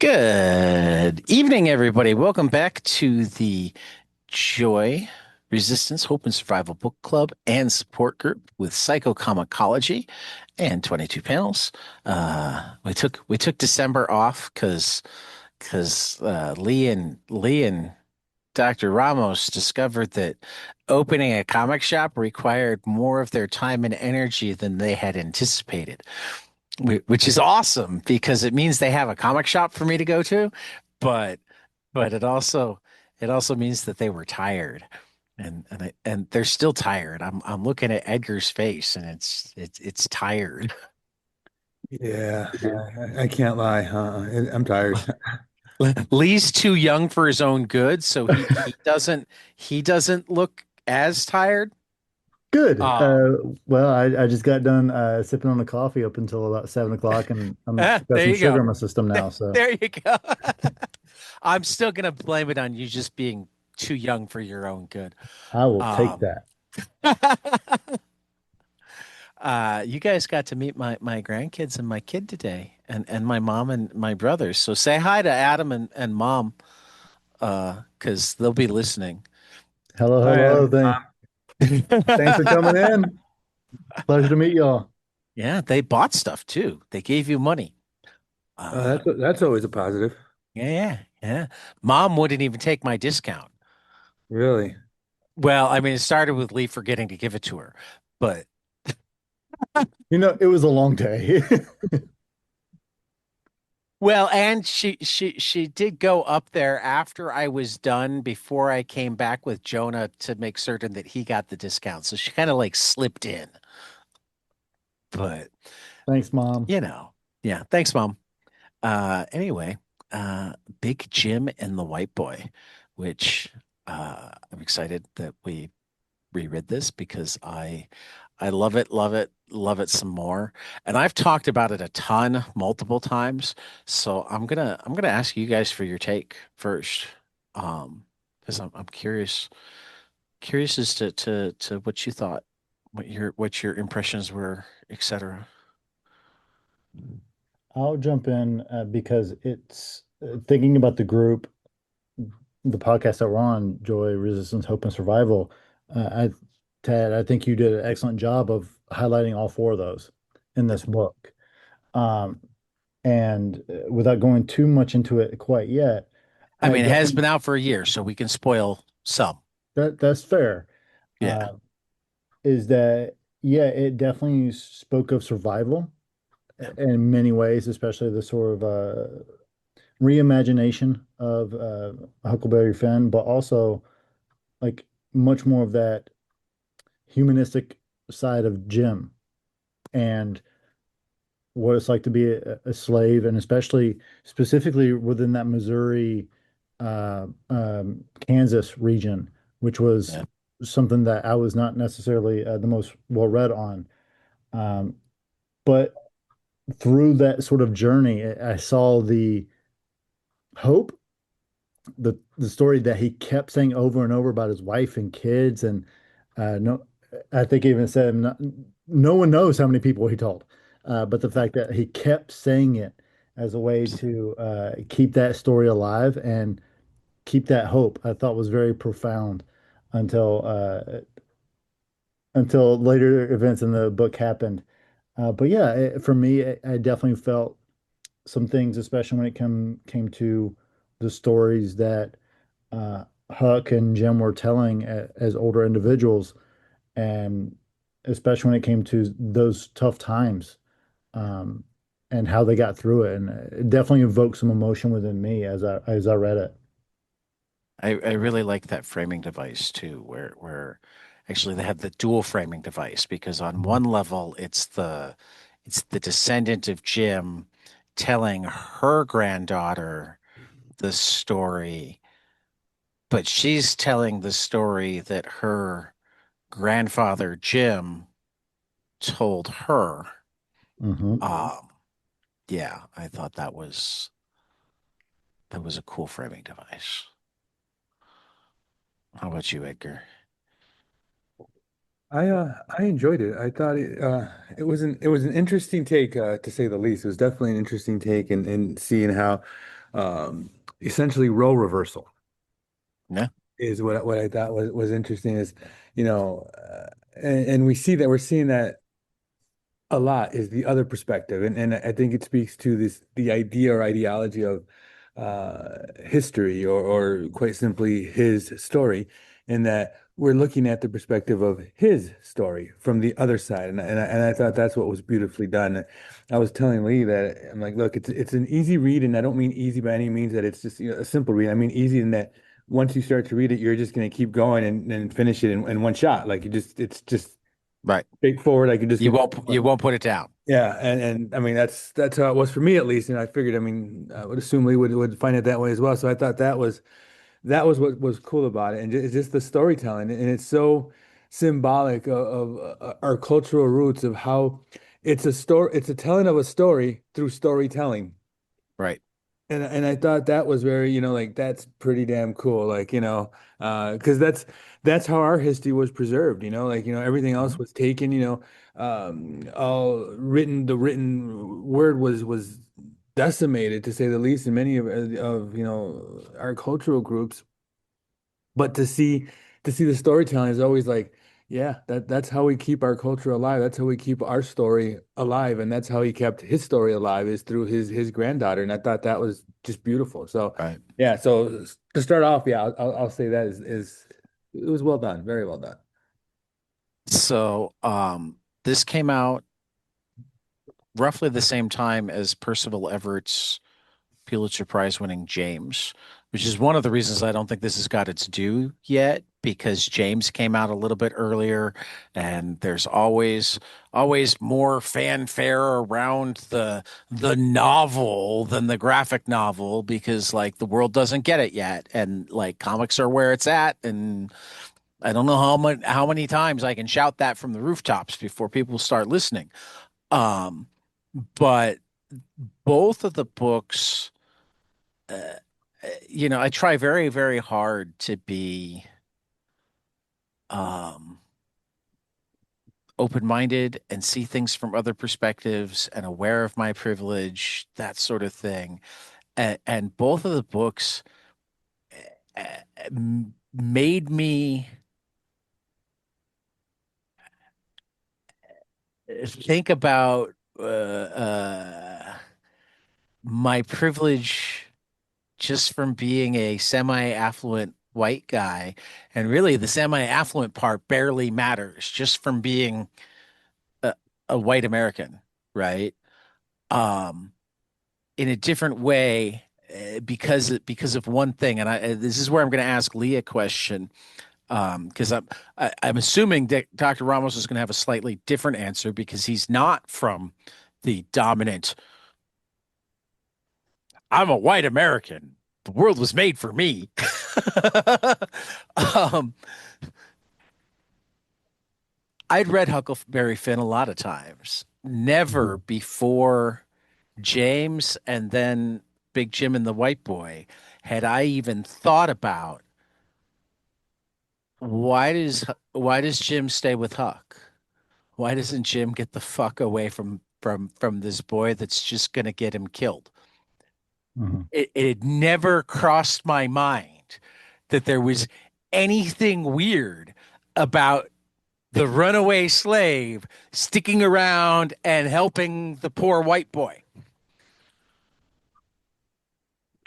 Good evening, everybody. Welcome back to the Joy, Resistance, Hope, and Survival Book Club and Support Group with Psychocomicology and 22 panels. We took December off because Lee and Dr. Ramos discovered that opening a comic shop required more of their time and energy than they had anticipated, which is awesome because it means they have a comic shop for me to go to, but it also means that they were tired, and they're still tired. I'm looking at Edgar's face, and it's tired. Yeah, I can't lie. I'm tired. Lee's too young for his own good, so he doesn't look as tired. Good. Um, Well, I just got done sipping on a coffee up until about 7 o'clock, and I'm got there some you sugar go. in my system There, now. So there you go. I'm still gonna blame it on you just being too young for your own good. I will take Um, that. you guys got to meet my grandkids and my kid today, and my mom and my brothers. So say hi to Adam and mom, because they'll be listening. Hello, Hi, hello. Adam. Thanks for coming in. Pleasure to meet y'all. Yeah, they bought stuff too. They gave you money. Uh, That's always a positive. yeah, yeah, yeah. Mom wouldn't even take my discount. Really. Well, I mean, it started with Lee forgetting to give it to her, but It was a long day. well, and she did go up there after I was done before I came back with Jonah to make certain that he got the discount. So she kind of like slipped in. But Thanks, Mom. you know, yeah, thanks, Mom. Anyway, Big Jim and the White Boy, which I'm excited that we reread this because I love it, love it, love it some more. And I've talked about it a ton, multiple times. So I'm gonna ask you guys for your take first. Because I'm curious as to what you thought, what your impressions were, etc. I'll jump in because it's thinking about the group, the podcast that we're on, Joy, Resistance, Hope, and Survival. Ted, I think you did an excellent job of highlighting all four of those in this book. Um, and without going too much into it quite yet, I I mean, it has definitely been out for a year, so we can spoil some. that's fair. Yeah. Uh, is that yeah, it definitely spoke of survival Yeah. in many ways, especially the sort of reimagination of Huckleberry Finn, but also like much more of that humanistic side of Jim and what it's like to be a slave, and especially specifically within that Missouri, Kansas region, which was Yeah. something that I was not necessarily the most well read on. Um, but through that sort of journey, I saw the hope, the story that he kept saying over and over about his wife and kids, and no, I think he even said no one knows how many people he told, but the fact that he kept saying it as a way to keep that story alive and keep that hope, I thought was very profound until until later events in the book happened. But yeah, for me, I definitely felt some things, especially when it came to the stories that Huck and Jim were telling as older individuals, and especially when it came to those tough times, um, and how they got through it. And it definitely evoked some emotion within me as I read it. I really like that framing device too, where actually they have the dual framing device because on one level it's the descendant of Jim telling her granddaughter the story, but she's telling the story that her grandfather Jim told her. Hmm. Um, yeah, I thought that was a cool framing device. How about you, Edgar? I enjoyed it. I thought it was an interesting take, to say the least. It was definitely an interesting take, and seeing how essentially role reversal Yeah, is what I thought was interesting is, and we see that we're seeing that a lot is the other perspective. And I think it speaks to the idea or ideology of history or quite simply his story, in that we're looking at the perspective of his story from the other side. And I thought that's what was beautifully done. I was telling Lee that I'm like, look, it's an easy read, and I don't mean easy by any means that it's just a simple read. I mean easy in that once you start to read it, you're just going to keep going and finish it in one shot. Like it's just right. straightforward. I could just get. You won't put it down. Yeah, and I mean that's how it was for me at least, and I figured, I mean, I would assume Lee would find it that way as well. So I thought that was what was cool about it, and just the storytelling, and it's so symbolic of our cultural roots of how it's a telling of a story through storytelling. Right. And I thought that was very, like that's pretty damn cool. Like, 'cause that's how our history was preserved, like, everything else Mhm. was taken, all written, the written word was decimated to say the least in many of our cultural groups. But to see the storytelling is always like, yeah, that's how we keep our culture alive. That's how we keep our story alive, and that's how he kept his story alive is through his granddaughter. And I thought that was just beautiful. So Right. yeah, so to start off, yeah, I'll say that is it was well done, very well done. So, this came out roughly the same time as Percival Everett's Pulitzer Prize winning James, which is one of the reasons I don't think this has got its due yet, because James came out a little bit earlier, and there's always more fanfare around the novel than the graphic novel, because like the world doesn't get it yet, and like comics are where it's at, and I don't know how many times I can shout that from the rooftops before people start listening. Um, but both of the books, uh, I try very, very hard to be um, open-minded and see things from other perspectives and aware of my privilege, that sort of thing. And both of the books uh, made me think about my privilege just from being a semi-affluent white guy. And really, the semi-affluent part barely matters just from being a, a white American, right? Um, in a different way, because of one thing. And this is where I'm going to ask Leah a question. Because I'm assuming that Dr. Ramos is going to have a slightly different answer because he's not from the dominant, I'm a white American. The world was made for me. um, I'd read Huckleberry Finn a lot of times. Never Mhm. before James and then Big Jim and the White Boy had I even thought about why does Jim stay with Huck? Why doesn't Jim get the fuck away from this boy that's just gonna get him killed? Mhm. It had never crossed my mind that there was anything weird about the runaway slave sticking around and helping the poor white boy.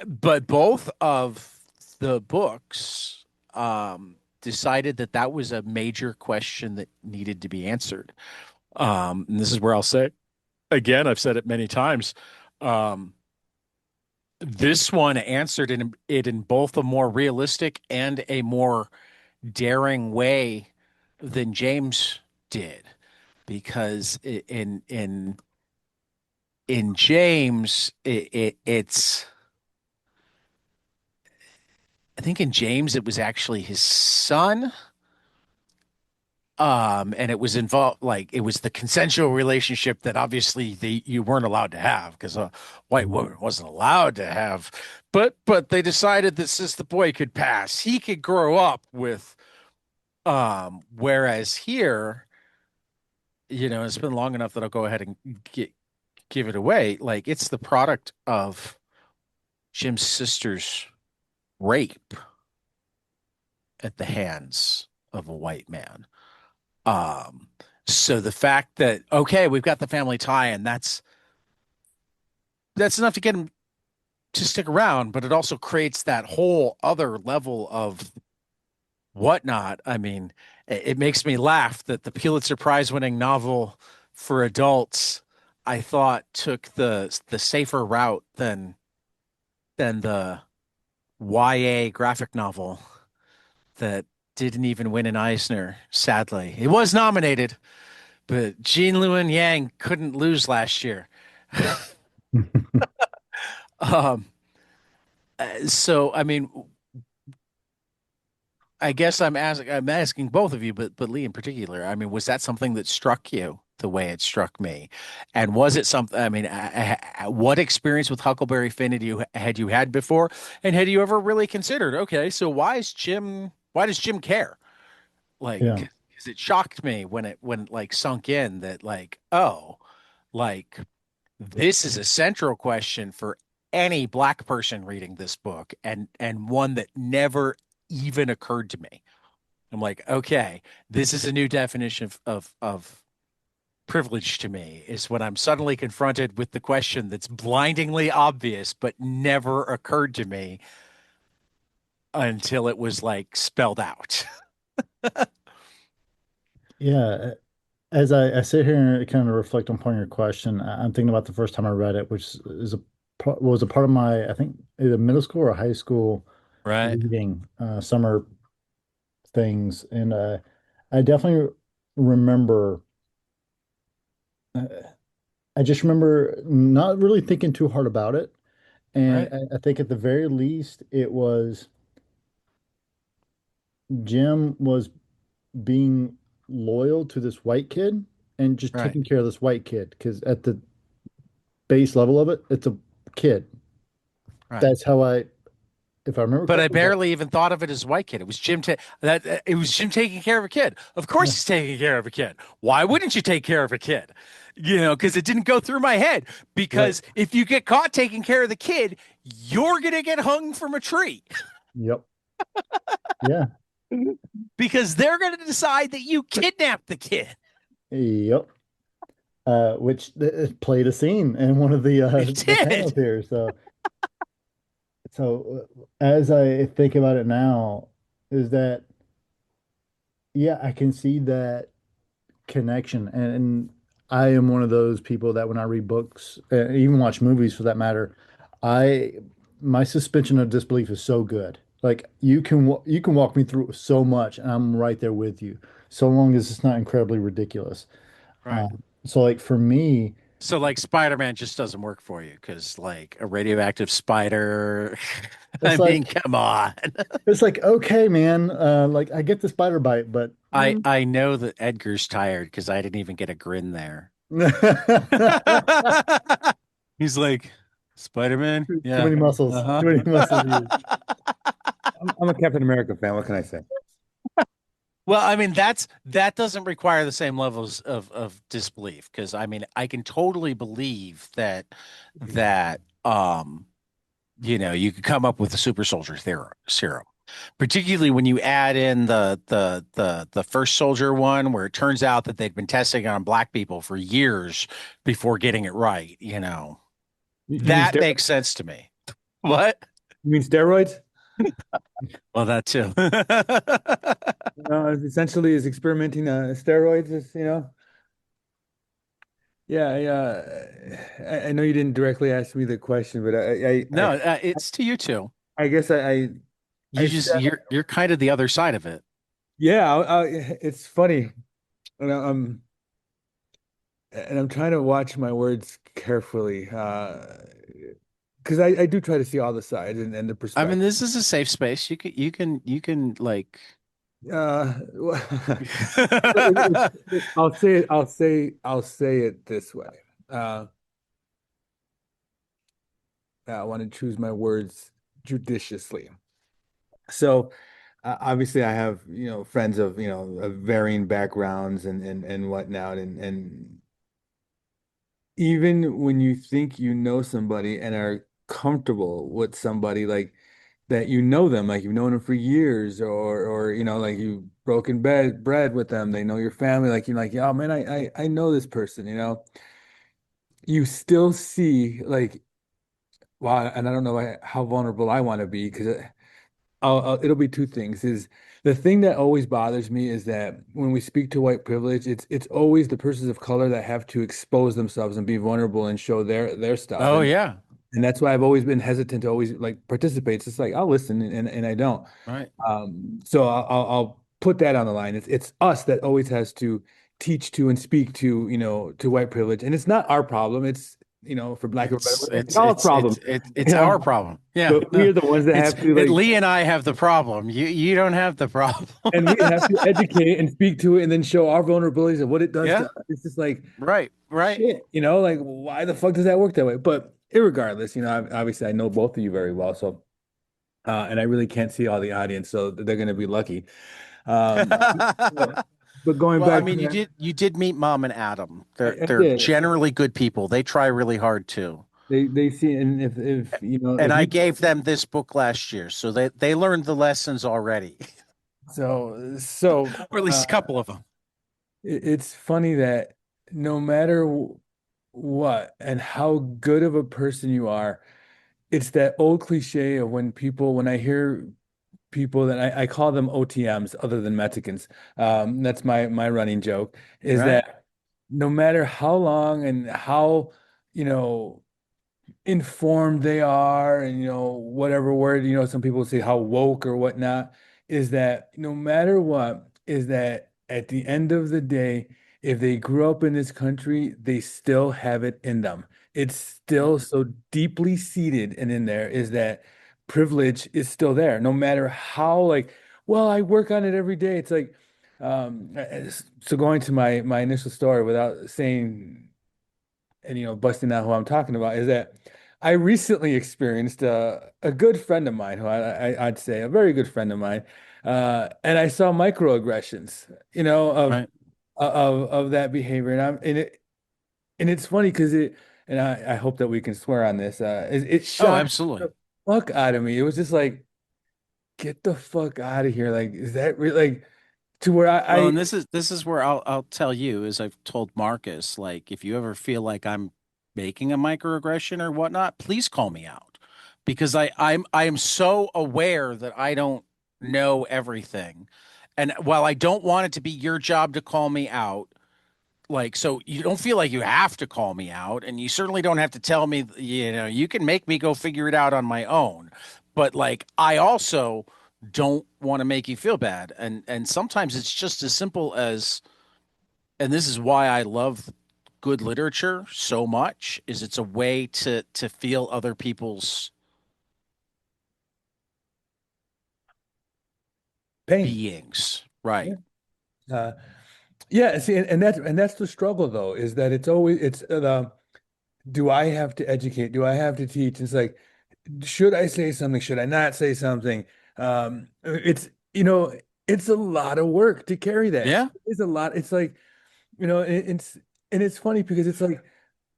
But both of the books decided that that was a major question that needed to be answered. And this is where I'll say again, I've said it many times. Um, this one answered it in both a more realistic and a more daring way than James did, because in James it's I think in James it was actually his son. And it was involved, like it was the consensual relationship that obviously you weren't allowed to have because a white Mhm. woman wasn't allowed to have. But they decided that since the boy could pass, he could grow up with. Whereas here, it's been long enough that I'll go ahead and give it away. Like it's the product of Jim's sister's rape at the hands of a white man. Um, so the fact that, okay, we've got the family tie, and that's enough to get him to stick around, but it also creates that whole other level of whatnot. I mean, it makes me laugh that the Pulitzer Prize winning novel for adults, I thought, took the safer route than the YA graphic novel that didn't even win an Eisner, sadly. It was nominated, but Jean Lewin Yang couldn't lose last year. Um, so I mean, I guess I'm asking both of you, but Lee in particular. I mean, was that something that struck you the way it struck me? And was it something? I mean, what experience with Huckleberry Finn had you had before? And had you ever really considered, okay, so why does Jim care? Like, Yeah. because it shocked me when like sunk in that like, oh, like this is a central question for any black person reading this book, and one that never even occurred to me. I'm like, okay, this is a new definition of privilege to me, is when I'm suddenly confronted with the question that's blindingly obvious but never occurred to me until it was like spelled out. Yeah. As I sit here and kind of reflect upon your question, I'm thinking about the first time I read it, which is was a part of my, I think, either middle school or high school Right, reading summer things. And I definitely remember, uh, I just remember not really thinking too hard about it. And right, I think at the very least, it was Jim was being loyal to this white kid and just right, taking care of this white kid. Because at the base level of it, it's a kid. right. That's how if I remember But I correctly, barely even thought of it as a white kid. It was it was Jim taking care of a kid. Of course yeah, he's taking care of a kid. Why wouldn't you take care of a kid? Because it didn't go through my head. right. Because if you get caught taking care of the kid, you're gonna get hung from a tree. Yep. Yeah. Because they're gonna decide that you kidnapped the kid. Yep. Which played a scene in one of It the panels did. here. As I think about it now, is that yeah, I can see that connection, and I am one of those people that when I read books, even watch movies for that matter, I my suspension of disbelief is so good. Like you can walk me through so much, and I'm right there with you, so long as it's not incredibly ridiculous. Right. So like for me, So like Spider-Man just doesn't work for you because like a radioactive spider. I it's mean, like come on. it's like okay, man, like I get the spider bite, but I know that Edgar's tired because I didn't even get a grin there. He's like, Spider-Man? too Yeah. many muscles, Uh-huh. too many muscles used. I'm a Captain America fan. What can I say? Well, I mean, that doesn't require the same levels of disbelief because I mean, I can totally believe that you could come up with a super soldier serum, particularly when you add in the first soldier one where it turns out that they'd been testing on black people for years before getting it right. You mean That steroids? makes sense to me. What? You mean steroids? Well, that too. Essentially, is experimenting steroids. Yeah. I know you didn't directly ask me the question, but No, it's to you too. I guess I said, You're kind of the other side of it. yeah. It's funny, and I'm trying to watch my words carefully, because I do try to see all the sides and the I mean, perspective. this is a safe space. You can like Well, I'll say it this way. Uh, I want to choose my words judiciously. So obviously I have, friends of varying backgrounds and whatnot. And even when you think you know somebody and are comfortable with somebody like that, you know them, like you've known them for years, or like you've broken bread with them, they know your family, like you're like, oh man, I know this person, you still see like, wow, and I don't know how vulnerable I want to be because it'll be two things. Is the thing that always bothers me is that when we speak to white privilege, it's always the persons of color that have to expose themselves and be vulnerable and show their stuff. Oh And yeah. that's why I've always been hesitant to always like participate. It's just like I'll listen and I don't. Right. So I'll put that on the line. It's us that always has to teach to and speak to, to white privilege. And it's not our problem. It's, for lack of a better It's word, it's it's our it's problem. it's it's You it's our know, problem. Yeah. but we No. are the ones that It's have to like, Lee and I have the problem. You don't have the problem. and we have to educate and speak to it and then show our vulnerabilities and what it does to Yeah. us. It's just like Right. Right. shit, like why the fuck does that work that way? But irregardless, obviously I know both of you very well. So and I really can't see all the audience, so they're going to be lucky. But, but going Well, I back to mean, you that, did you did meet Mom and Adam. They're I they're did. generally good people. They try really hard too. They see, and if And if I you gave them this book last year, so they learned the lessons already, so or at least a couple of them. it's funny that no matter what and how good of a person you are, it's that old cliche of when I hear people that I call them OTMs other than Mexicans. That's my running joke is Right. that no matter how long and how, you know, informed they are, and whatever word, some people say how woke or whatnot, is that no matter what, is that at the end of the day, if they grew up in this country, they still have it in them. It's still so deeply seated and in there is that privilege is still there, no matter how like, well, I work on it every day. It's like, so going to my initial story without saying and busting out who I'm talking about is that I recently experienced a good friend of mine, who I'd say a very good friend of mine, and I saw microaggressions, Right. of that behavior, and it's funny because and I hope that we can swear on this. It Oh, shocked absolutely. the fuck out of me. It was just like, get the fuck out of here! Like, is that really like to where Well, I and this is where I'll tell you, as I've told Marcus, like if you ever feel like I'm making a microaggression or whatnot, please call me out because I am so aware that I don't know everything. And while I don't want it to be your job to call me out, like so you don't feel like you have to call me out and you certainly don't have to tell me, you can make me go figure it out on my own, but like I also don't want to make you feel bad, and sometimes it's just as simple as, and this is why I love good literature so much, is it's a way to feel other people's pain. beings, right? Yeah. Uh, yeah, see, and that's the struggle though, is that it's the do I have to educate? Do I have to teach? It's like, should I say something? Should I not say something? It's it's a lot of work to carry that. Yeah. It's a lot. It's like, it's funny because it's like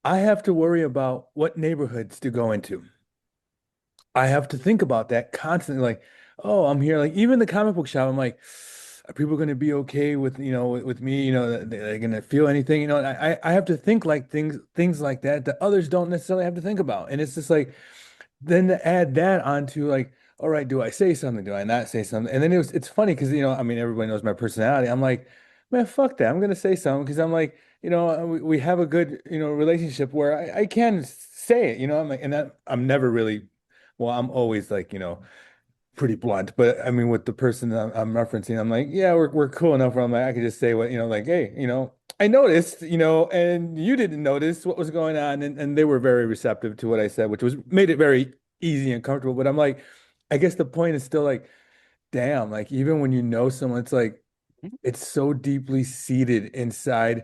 I have to worry about what neighborhoods to go into. I have to think about that constantly. Like, oh, I'm here. Like, even the comic book shop, I'm like, are people going to be okay with, with me? They're going to feel anything? And I have to think like things like that others don't necessarily have to think about. And it's just like, then to add that onto like, all right, do I say something? Do I not say something? And then it's funny because, I mean, everybody knows my personality. I'm like, man, fuck that. I'm going to say something because I'm like, we have a good, relationship where I can say it, I'm like, and that I'm never really, well, I'm always like, pretty blunt, but I mean, with the person that I'm referencing, I'm like, yeah, we're cool enough where I'm like, I can just say what, like, hey, I noticed, and you didn't notice what was going on. And they were very receptive to what I said, which was made it very easy and comfortable. But I'm like, I guess the point is still like, damn, like even when you know someone, it's like, it's so deeply seated inside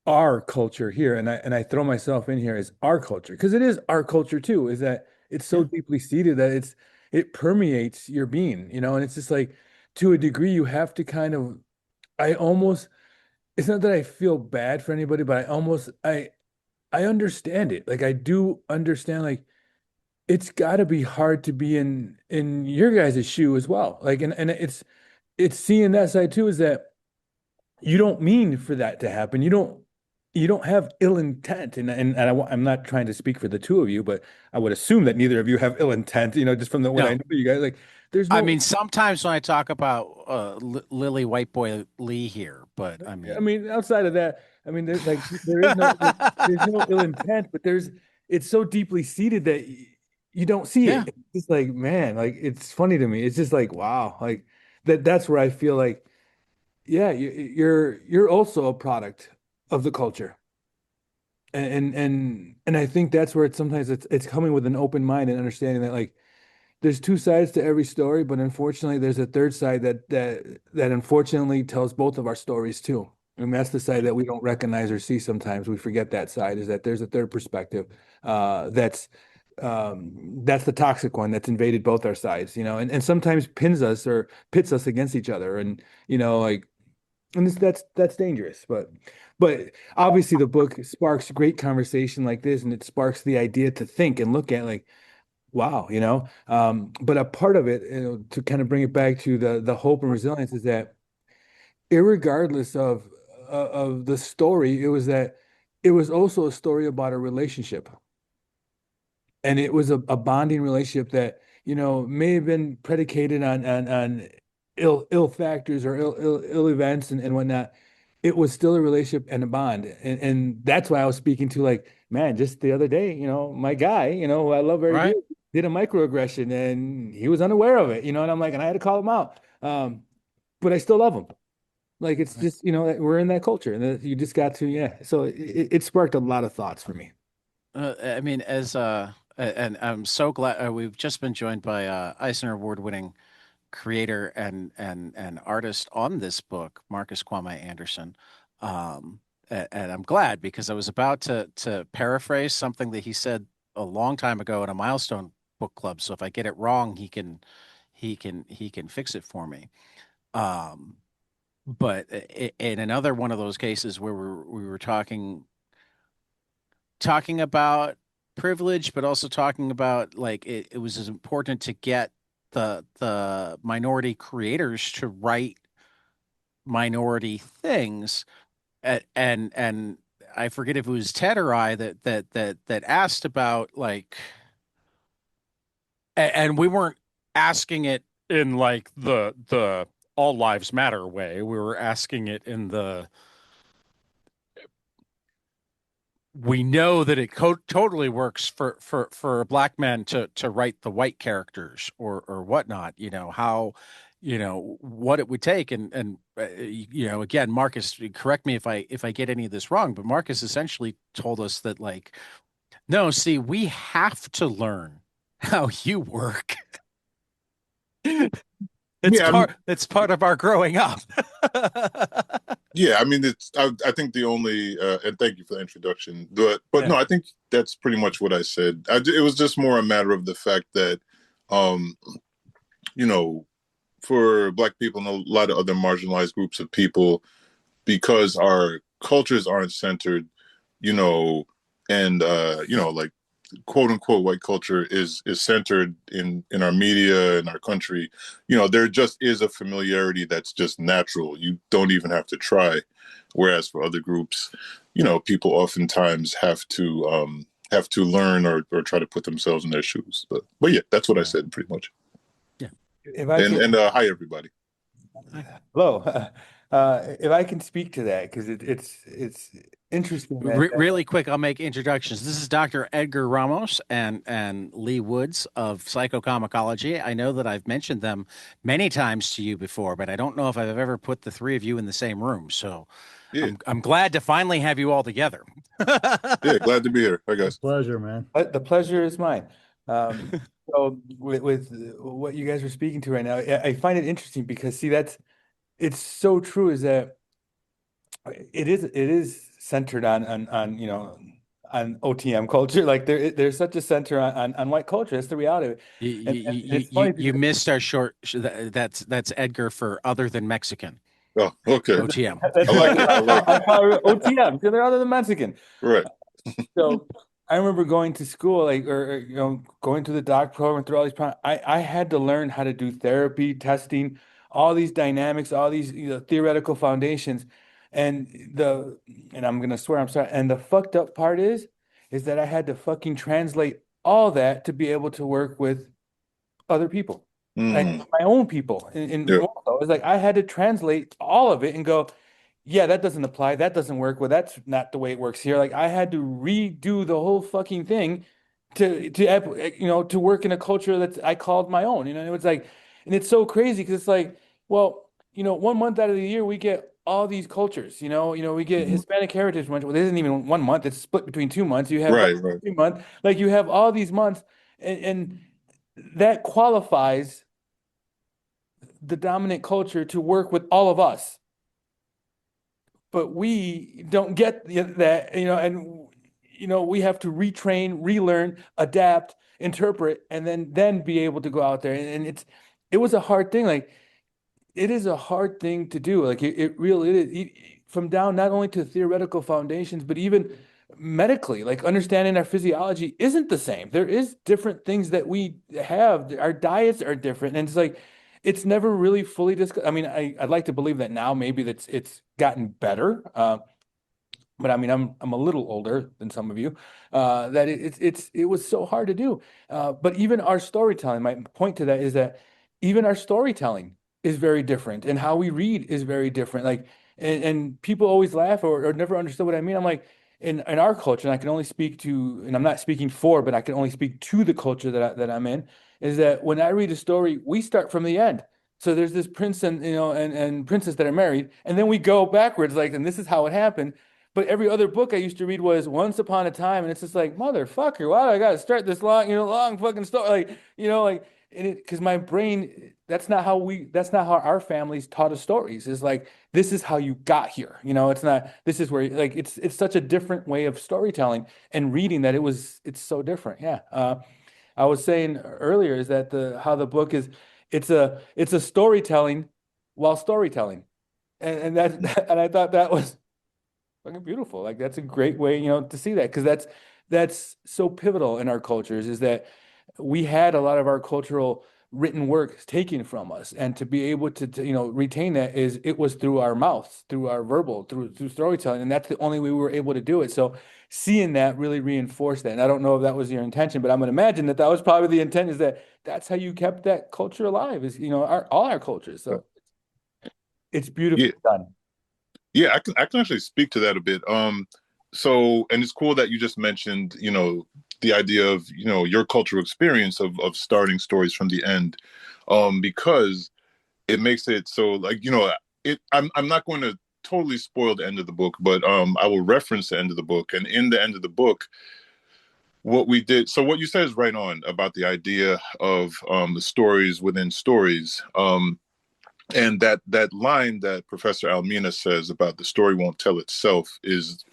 our culture here, and I throw myself in here as our culture because it is our culture too, is that it's so Yeah. deeply seated that it permeates your being, and it's just like to a degree you have to kind of I almost it's not that I feel bad for anybody, but I almost I understand it. Like I do understand like it's got to be hard to be in your guys' shoe as well. Like and it's seeing that side too is that you don't mean for that to happen. You don't have ill intent, I'm not trying to speak for the two of you, but I would assume that neither of you have ill intent. Just from the when I No, know you guys, like there's I no. mean sometimes when I talk about Lily White Boy Lee here, but I I mean, mean, outside of that, I mean, there is no there's no ill intent, but it's so deeply seated that you don't see yeah, it. It's just like man, like it's funny to me. It's just like wow, like that's where I feel like yeah, you're also a product of the culture. And I think that's where it's coming with an open mind and understanding that like there's two sides to every story, but unfortunately there's a third side that unfortunately tells both of our stories too. And that's the side that we don't recognize or see sometimes. We forget that side is that there's a third perspective that's the toxic one that's invaded both our sides, and sometimes pins us or pits us against each other. And like and that's dangerous, but obviously the book sparks great conversation like this, and it sparks the idea to think and look at like, wow, but a part of it, to kind of bring it back to the hope and resilience is that irregardless of the story, it was also a story about a relationship, and it was a bonding relationship that may have been predicated on ill factors or ill events and whatnot. It was still a relationship and a bond, and that's why I was speaking to like, man, just the other day, my guy, who I love very right. dearly, did a microaggression and he was unaware of it, and I'm like, and I had to call him out, but I still love him. Like it's Right. just we're in that culture, and that you just got to So it sparked a lot of thoughts for me. I mean, and I'm so glad we've just been joined by Eisner Award-winning creator and artist on this book, Marcus Kwame Anderson. And I'm glad because I was about to paraphrase something that he said a long time ago in a Milestone book club. So if I get it wrong, he can fix it for me. Um, but in another one of those cases where we were talking about privilege, but also talking about like it was as important to get the minority creators to write minority things. And I forget if it was Ted or I that asked about like, and we weren't asking it in like the all lives matter way. We were asking it in the we know that it totally works for a black man to write the white characters or whatnot. How, what it would take, and again, Marcus, correct me if I get any of this wrong, but Marcus essentially told us that like, no, see, we have to learn how you work. It's Yeah, part of our growing up. yeah. I mean, I think the only and thank you for the introduction. But Yeah. no, I think that's pretty much what I said. It was just more a matter of the fact that, um, you know, for Black people and a lot of other marginalized groups of people, because our cultures aren't centered, you know, and like quote unquote white culture is centered in our media in our country, there just is a familiarity that's just natural. You don't even have to try. Whereas for other groups, people oftentimes have to learn or try to put themselves in their shoes. But yeah, that's what I said pretty much. Yeah. If I And can, hi everybody. hello. If I can speak to that, because it's interesting that, Really quick, I'll make introductions. This is Dr. Edgar Ramos and Lee Woods of Psychocomicology. I know that I've mentioned them many times to you before, but I don't know if I've ever put the three of you in the same room. So Yeah, I'm glad to finally have you all together. yeah, glad to be here. Hi guys. Pleasure, man. the pleasure is mine. So with what you guys are speaking to right now, I find it interesting because see it's so true is that it is centered on OTM culture. Like there's such a center on white culture. That's the reality of it. You, And you, it's you, funny you because missed our short. That's Edgar for other than Mexican. Oh, okay. OTM. I that's why like it. I like it. I call it OTM because they're other than Mexican. Right. So I remember going to school, like, or going to the doc program through all these. I had to learn how to do therapy, testing, all these dynamics, all these theoretical foundations, and the and I'm gonna swear I'm sorry. And the fucked up part is that I had to fucking translate all that to be able to work with other people and Mm, my own people. And yeah. more so, it's like I had to translate all of it and go, yeah, that doesn't apply. That doesn't work. Well, that's not the way it works here. Like I had to redo the whole fucking thing to work in a culture that I called my own. It was like, and it's so crazy because it's like, well, 1 month out of the year we get all these cultures. We get Mhm. Hispanic Heritage Month. Well, it isn't even 1 month. It's split between 2 months. You have Black Right, right. History Month. Like you have all these months, and that qualifies the dominant culture to work with all of us. But we don't get that, and we have to retrain, relearn, adapt, interpret, and then be able to go out there. And it was a hard thing. Like it is a hard thing to do. Like it really is. From down not only to theoretical foundations, but even medically, like understanding our physiology isn't the same. There is different things that we have. Our diets are different, and it's like it's never really fully discussed. I mean, I'd like to believe that now maybe that's it's gotten better. But I mean, I'm a little older than some of you. That it was so hard to do. But even our storytelling, my point to that is that even our storytelling is very different, and how we read is very different. Like, and people always laugh or never understood what I mean. I'm like, in our culture, and I can only speak to, and I'm not speaking for, but I can only speak to the culture that I'm in. Is that when I read a story, we start from the end. So there's this prince and princess that are married, and then we go backwards, like, and this is how it happened. But every other book I used to read was Once Upon a Time, and it's just like, motherfucker, why do I gotta start this long fucking story? Like, and because my brain, that's not how our families taught us stories. It's like, this is how you got here. It's not, this is where, like, it's such a different way of storytelling and reading that it's so different. Yeah. I was saying earlier is that how the book is, it's a storytelling while storytelling. And that, and I thought that was fucking beautiful. Like that's a great way, to see that because that's so pivotal in our cultures is that we had a lot of our cultural written work taken from us, and to be able to retain that is it was through our mouths, through our verbal, through storytelling, and that's the only way we were able to do it. So seeing that really reinforced that. And I don't know if that was your intention, but I'm gonna imagine that that was probably the intent is that that's how you kept that culture alive is all our cultures. So it's Yeah, beautifully done. yeah, I can actually speak to that a bit. So and it's cool that you just mentioned, the idea of, your cultural experience of starting stories from the end. Because it makes it so like, I'm not going to totally spoil the end of the book, but I will reference the end of the book. And in the end of the book, what we did, so what you said is right on about the idea of the stories within stories. And that line that Professor Almina says about the story won't tell itself is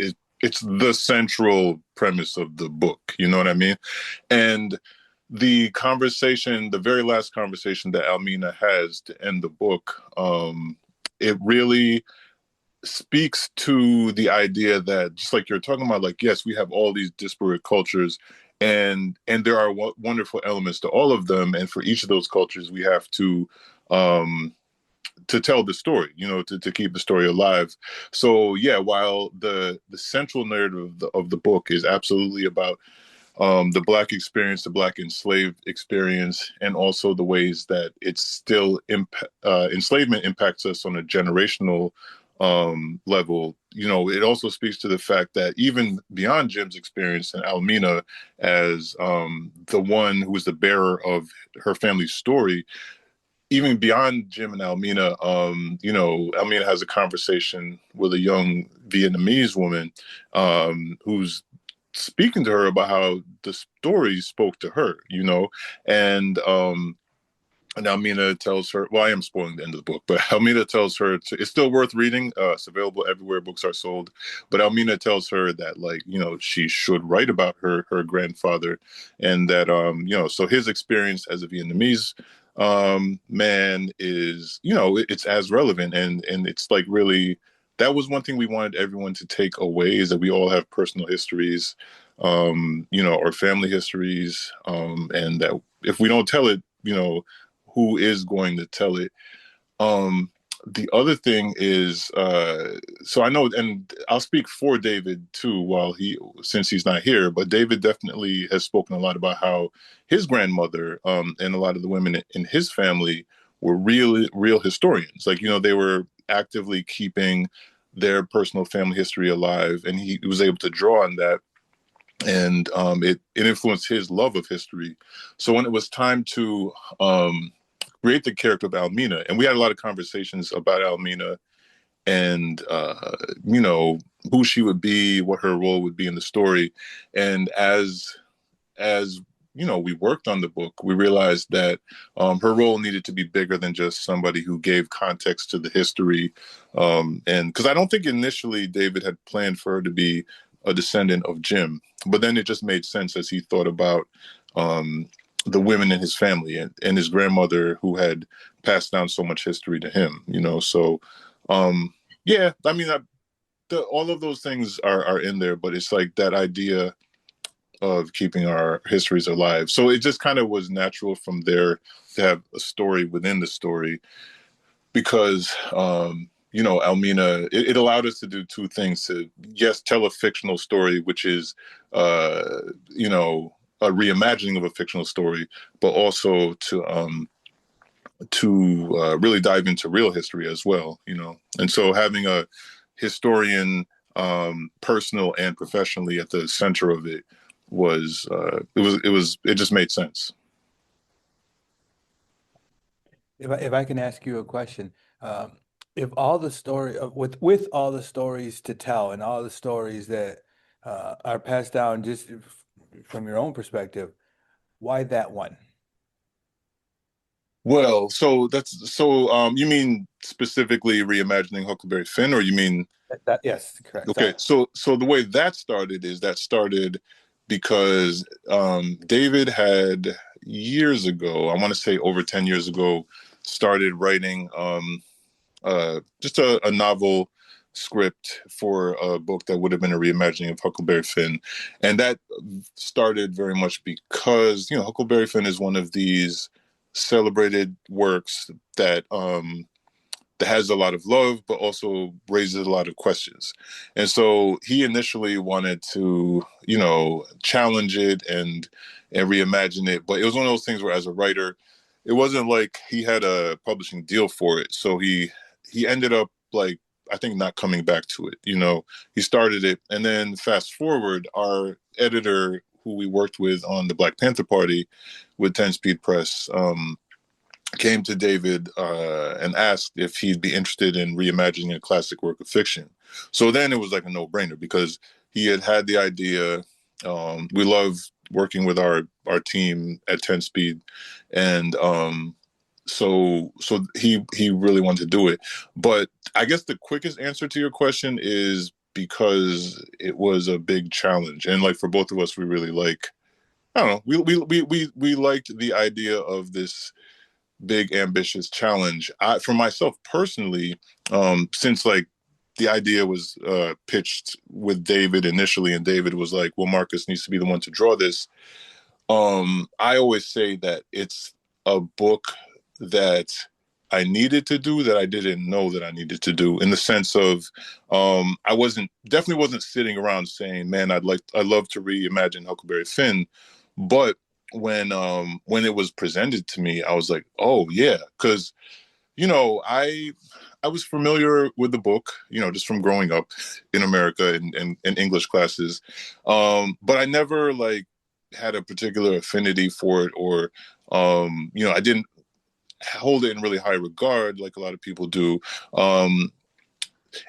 it's the central premise of the book. You know what I mean? And the very last conversation that Almina has to end the book, it really speaks to the idea that, just like you're talking about, like, yes, we have all these disparate cultures, and there are wonderful elements to all of them, and for each of those cultures we have um to tell the story, to keep the story alive. So yeah, while the central narrative of the book is absolutely about the Black experience, the Black enslaved experience, and also the ways that it's still enslavement impacts us on a generational level. It also speaks to the fact that even beyond Jim's experience and Almina as the one who was the bearer of her family's story, even beyond Jim and Almina, Almina has a conversation with a young Vietnamese woman who's speaking to her about how the story spoke to her, and Almina tells her, well, I am spoiling the end of the book, but Almina tells her it's still worth reading. It's available everywhere books are sold. But Almina tells her that, like, she should write about her grandfather, and that, so his experience as a Vietnamese man is, it's as relevant, and it's like really that was one thing we wanted everyone to take away, is that we all have personal histories, or family histories, and that if we don't tell it, who is going to tell it? Um, the other thing is, so I know, and I'll speak for David too, since he's not here, but David definitely has spoken a lot about how his grandmother, and a lot of the women in his family were real historians. Like, they were actively keeping their personal family history alive, and he was able to draw on that, and it influenced his love of history. So when it was time to create the character of Almina, and we had a lot of conversations about Almina and who she would be, what her role would be in the story, and as we worked on the book, we realized that her role needed to be bigger than just somebody who gave context to the history. And because I don't think initially David had planned for her to be a descendant of Jim, but then it just made sense as he thought about the women in his family, and his grandmother who had passed down so much history to him. So yeah, I mean, all of those things are in there, but it's like that idea of keeping our histories alive. So it just kind of was natural from there to have a story within the story, because Almina, it allowed us to do two things: to, yes, tell a fictional story, which is a reimagining of a fictional story, but also to really dive into real history as well. And so having a historian, personal and professionally, at the center of it it just made sense. If I can ask you a question, if all the story with all the stories to tell and all the stories that are passed down just from your own perspective, why that one? Well, you mean specifically reimagining Huckleberry Finn, or you mean? Yes, correct. Okay, so the way that started because David had, years ago, I want to say over 10 years ago, started writing just a novel script for a book that would have been a reimagining of Huckleberry Finn. And that started very much because, Huckleberry Finn is one of these celebrated works that has a lot of love, but also raises a lot of questions. And so he initially wanted to, challenge it and reimagine it. But it was one of those things where, as a writer, it wasn't like he had a publishing deal for it. So he ended up, like, I think, not coming back to it. He started it, and then fast forward, our editor, who we worked with on the Black Panther Party with 10 Speed Press, came to David and asked if he'd be interested in reimagining a classic work of fiction. So then it was like a no-brainer, because he had the idea. We love working with our team at 10 Speed, and so he really wanted to do it. But I guess the quickest answer to your question is because it was a big challenge, and like for both of us, we really I don't know, we liked the idea of this big ambitious challenge. For myself personally, since like the idea was pitched with David initially, and David was like, well, Marcus needs to be the one to draw this. I always say that it's a book that I needed to do that I didn't know that I needed to do, in the sense of I definitely wasn't sitting around saying, man, I'd love to reimagine Huckleberry Finn. But when it was presented to me, I was like, oh yeah, because I was familiar with the book, just from growing up in America and English classes, but I never like had a particular affinity for it, or I didn't hold it in really high regard like a lot of people do. And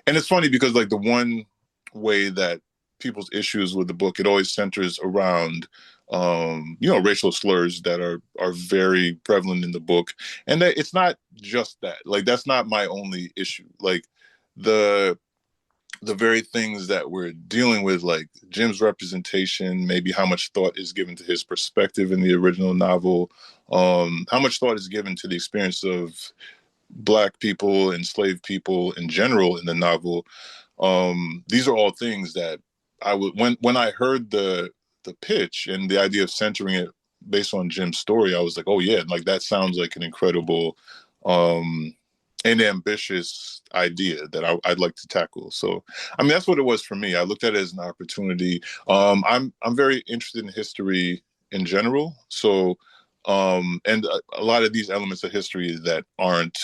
it's funny because, like, the one way that people's issues with the book, it always centers around racial slurs that are very prevalent in the book. And that it's not just that. Like, that's not my only issue. Like, the very things that we're dealing with, like Jim's representation, maybe how much thought is given to his perspective in the original novel, how much thought is given to the experience of Black people, enslaved people in general in the novel. These are all things that I would when I heard the pitch and the idea of centering it based on Jim's story, I was like, oh yeah, like that sounds like an incredible um and ambitious idea that I'd like to tackle. So, I mean, that's what it was for me. I looked at it as an opportunity. I'm very interested in history in general. So, and a lot of these elements of history that aren't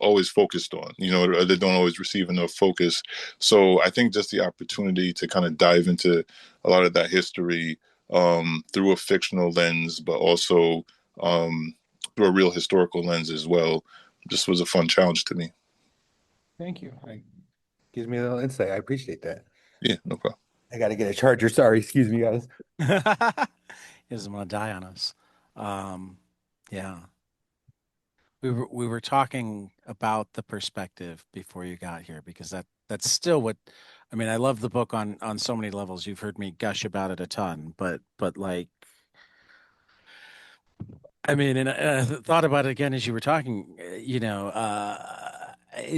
always focused on, you know, or they don't always receive enough focus. So I think just the opportunity to kind of dive into a lot of that history through a fictional lens, but also through a real historical lens as well, just was a fun challenge to me. Thank you. Gives me a little insight. I appreciate that. Yeah, no problem. I got to get a charger. Sorry, excuse me, guys. He doesn't want to die on us. Yeah. We were talking about the perspective before you got here because that's still what I mean, I love the book on so many levels. You've heard me gush about it a ton, but like I mean, and I thought about it again as you were talking, in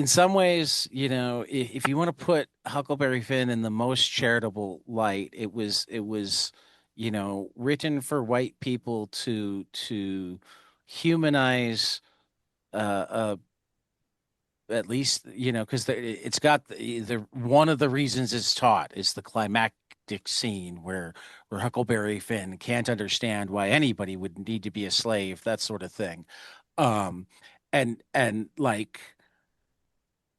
some ways, if you want to put Huckleberry Finn in the most charitable light, it was, written for white people to humanize uh, at least because it's got the one of the reasons it's taught is the climactic scene where Huckleberry Finn can't understand why anybody would need to be a slave, that sort of thing. um and like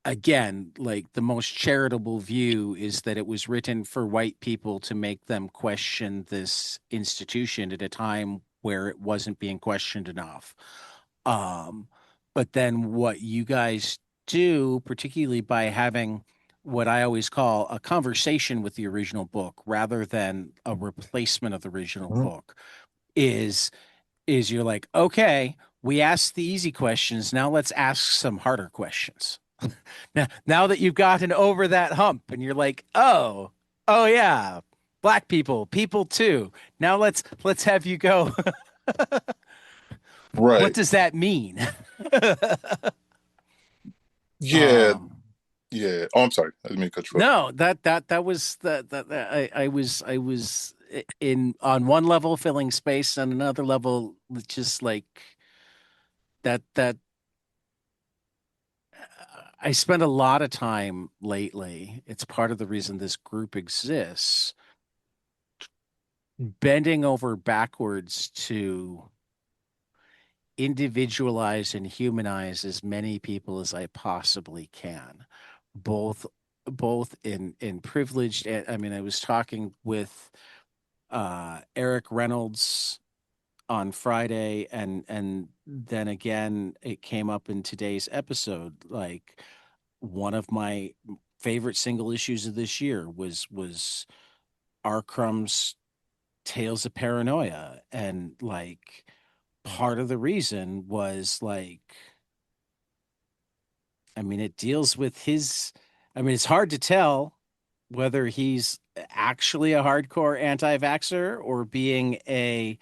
again, like the most charitable view is that it was written for white people to make them question this institution at a time where it wasn't being questioned enough. Um, but then what you guys do, particularly by having what I always call a conversation with the original book rather than a replacement of the original Mhm. book, is you're like, okay, we asked the easy questions, now let's ask some harder questions. Now that you've gotten over that hump and you're like, oh yeah, black people, people too. Now let's have you go. What Right. does that mean? Yeah. um Yeah. Oh, I'm sorry. I didn't mean to cut you off. no, that was I was in on one level filling space, on another level just like that I spent a lot of time lately. It's part of the reason this group exists, bending over backwards to individualize and humanize as many people as I possibly can, both in privileged. I mean, I was talking with Eric Reynolds on Friday, and then again it came up in today's episode. Like one of my favorite single issues of this year was R. Crumb's Tales of Paranoia, and like part of the reason was like, I mean, it deals with his, I mean, it's hard to tell whether he's actually a hardcore anti-vaxxer or being a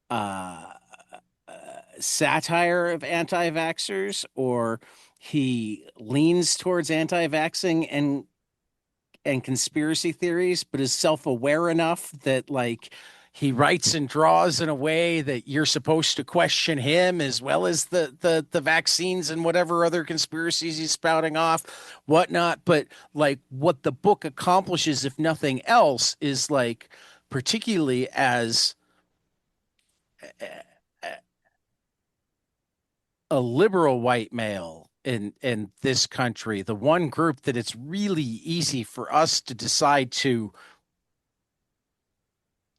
uh, satire of anti-vaxxers, or he leans towards anti-vaxxing and conspiracy theories, but is self-aware enough that like he writes and draws in a way that you're supposed to question him as well as the vaccines and whatever other conspiracies he's spouting off, whatnot. But like what the book accomplishes, if nothing else, is like particularly as a liberal white male in this country, the one group that it's really easy for us to decide to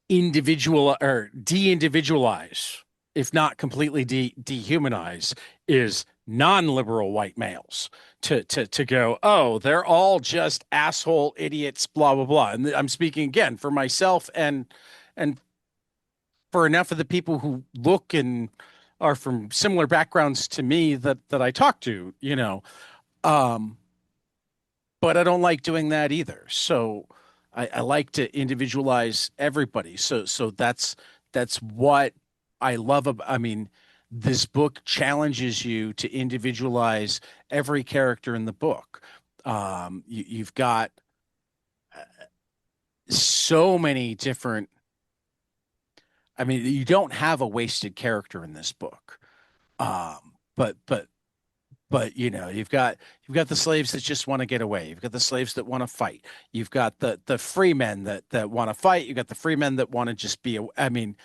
individual or de-individualize, if not completely dehumanize, is non-liberal white males to go, oh, they're all just asshole idiots, blah blah blah. And I'm speaking again for myself and for enough of the people who look and are from similar backgrounds to me that I talk to, um, but I don't like doing that either. So I like to individualize everybody. So that's what I love about. I mean, this book challenges you to individualize every character in the book. You've got so many different. I mean, you don't have a wasted character in this book. But you've got the slaves that just want to get away. You've got the slaves that want to fight. You've got the free men that want to fight. You've got the free men that want to just be. I mean,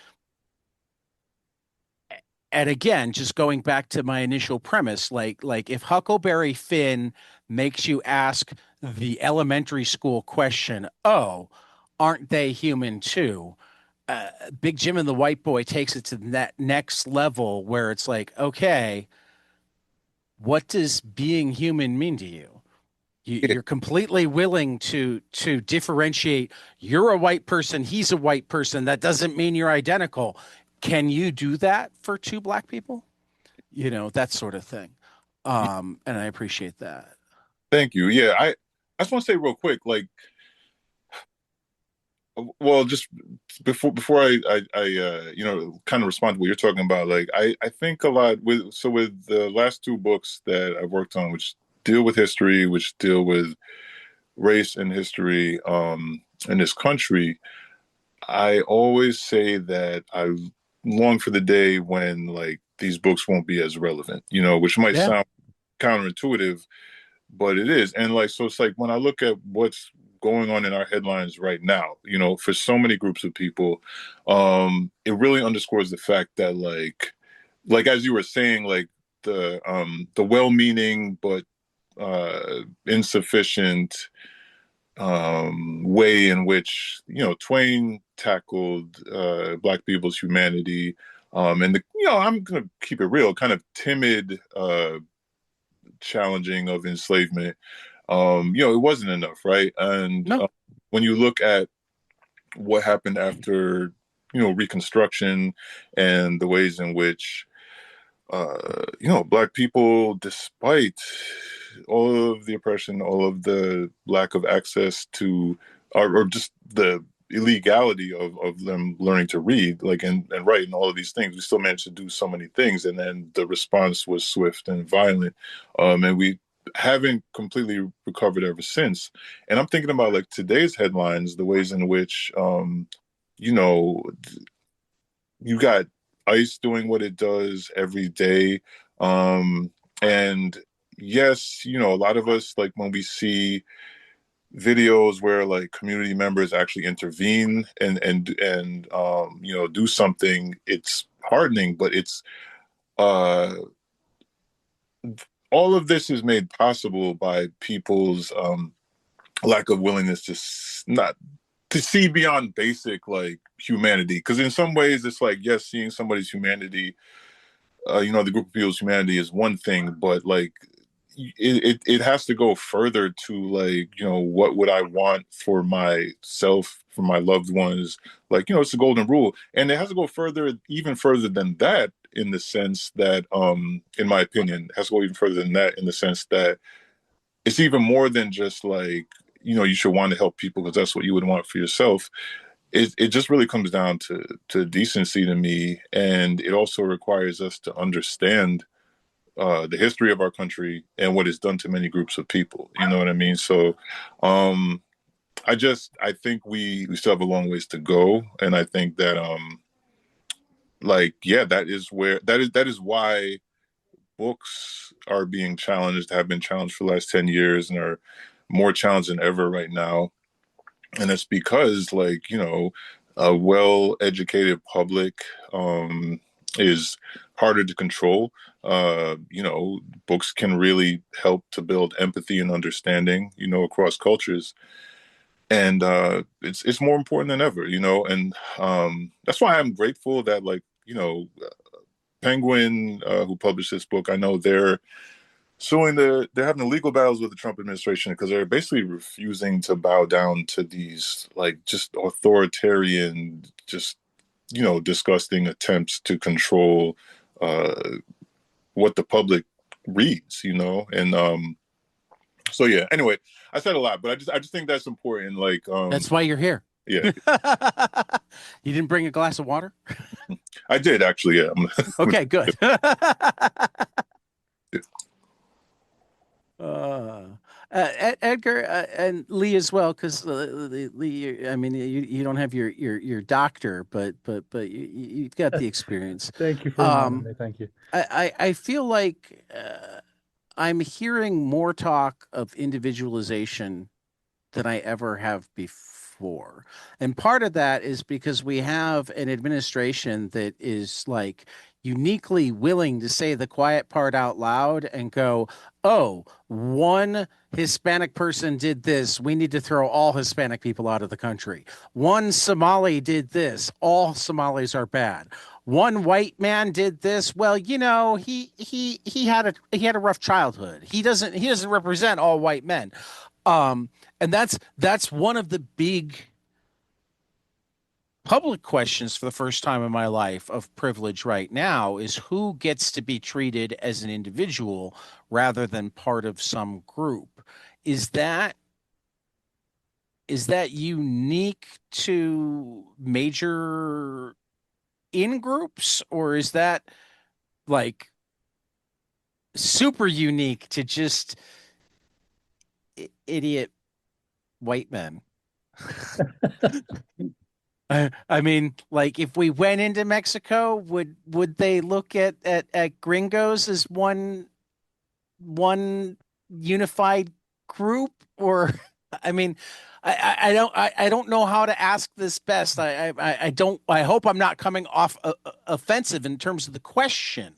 and again, just going back to my initial premise, like if Huckleberry Finn makes you ask the elementary school question, "Oh, aren't they human too?" Big Jim and the White Boy takes it to that next level where it's like, okay, what does being human mean to you? Yeah. You're completely willing to differentiate. You're a white person. He's a white person. That doesn't mean you're identical. Can you do that for two black people? That sort of thing. And I appreciate that. Thank you. Yeah, I just want to say real quick, like, well, just before I kind of respond to what you're talking about, like, I think a lot with the last two books that I've worked on, which deal with history, which deal with race and history, in this country, I always say that I long for the day when like these books won't be as relevant, which might Yeah. sound counterintuitive, but it is. And like, so it's like when I look at what's going on in our headlines right now, for so many groups of people, it really underscores the fact that like as you were saying, like the well-meaning but insufficient way in which Twain tackled Black people's humanity, and I'm gonna keep it real, kind of timid challenging of enslavement. It wasn't enough, right? And No. when you look at what happened after Reconstruction and the ways in which Black people, despite all of the oppression, all of the lack of access to, or just the illegality of them learning to read, like and write, and all of these things, we still managed to do so many things. And then the response was swift and violent, and we haven't completely recovered ever since. And I'm thinking about like today's headlines, the ways in which, you know, you got ICE doing what it does every day. And yes, a lot of us, like when we see videos where like community members actually intervene and do something, it's heartening, but it's uh all of this is made possible by people's lack of willingness not to see beyond basic like humanity. Because in some ways it's like, yes, seeing somebody's humanity, the group of people's humanity is one thing, but like it has to go further to like, what would I want for myself, for my loved ones? Like, it's the golden rule. And it has to go further, even further than that, in the sense that, in my opinion, it has to go even further than that in the sense that it's even more than just like, you should want to help people because that's what you would want for yourself. It just really comes down to decency to me. And it also requires us to understand the history of our country and what it's done to many groups of people. You know what I mean? So um, I think we still have a long ways to go. And I think that yeah, that is why books are being challenged, have been challenged for the last 10 years and are more challenged than ever right now. And it's because a well-educated public is harder to control. Books can really help to build empathy and understanding, across cultures. And it's more important than ever, and that's why I'm grateful that Penguin, who published this book, I know they're they're having legal battles with the Trump administration because they're basically refusing to bow down to these like just authoritarian, just disgusting attempts to control what the public reads, and so yeah. Anyway, I said a lot, but I just think that's important. Like, That's why you're here. Yeah, You didn't bring a glass of water? I did actually. Yeah. Okay, good. Uh, Edgar and Lee as well, because Lee, I mean, you don't have your doctor, but you've got the experience. Thank you for reminding Um, me. Thank you. I feel like I'm hearing more talk of individualization than I ever have before. And part of that is because we have an administration that is like uniquely willing to say the quiet part out loud and go, oh, one Hispanic person did this. We need to throw all Hispanic people out of the country. One Somali did this. All Somalis are bad. One white man did this. Well, he had a rough childhood. He doesn't represent all white men. And that's one of the big public questions for the first time in my life of privilege right now is who gets to be treated as an individual rather than part of some group. Is that is that unique to major in groups, or is that like super unique to just idiot white men? I mean, like if we went into Mexico, would they look at gringos as one unified group? Or I mean, I don't know how to ask this best. I don't, I hope I'm not coming off offensive in terms of the question,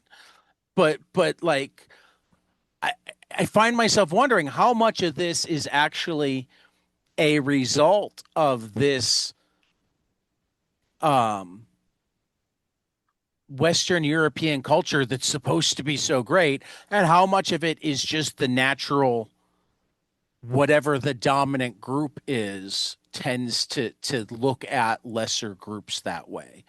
but like I I find myself wondering how much of this is actually a result of this um Western European culture that's supposed to be so great, and how much of it is just the natural, whatever the dominant group is, tends to look at lesser groups that way.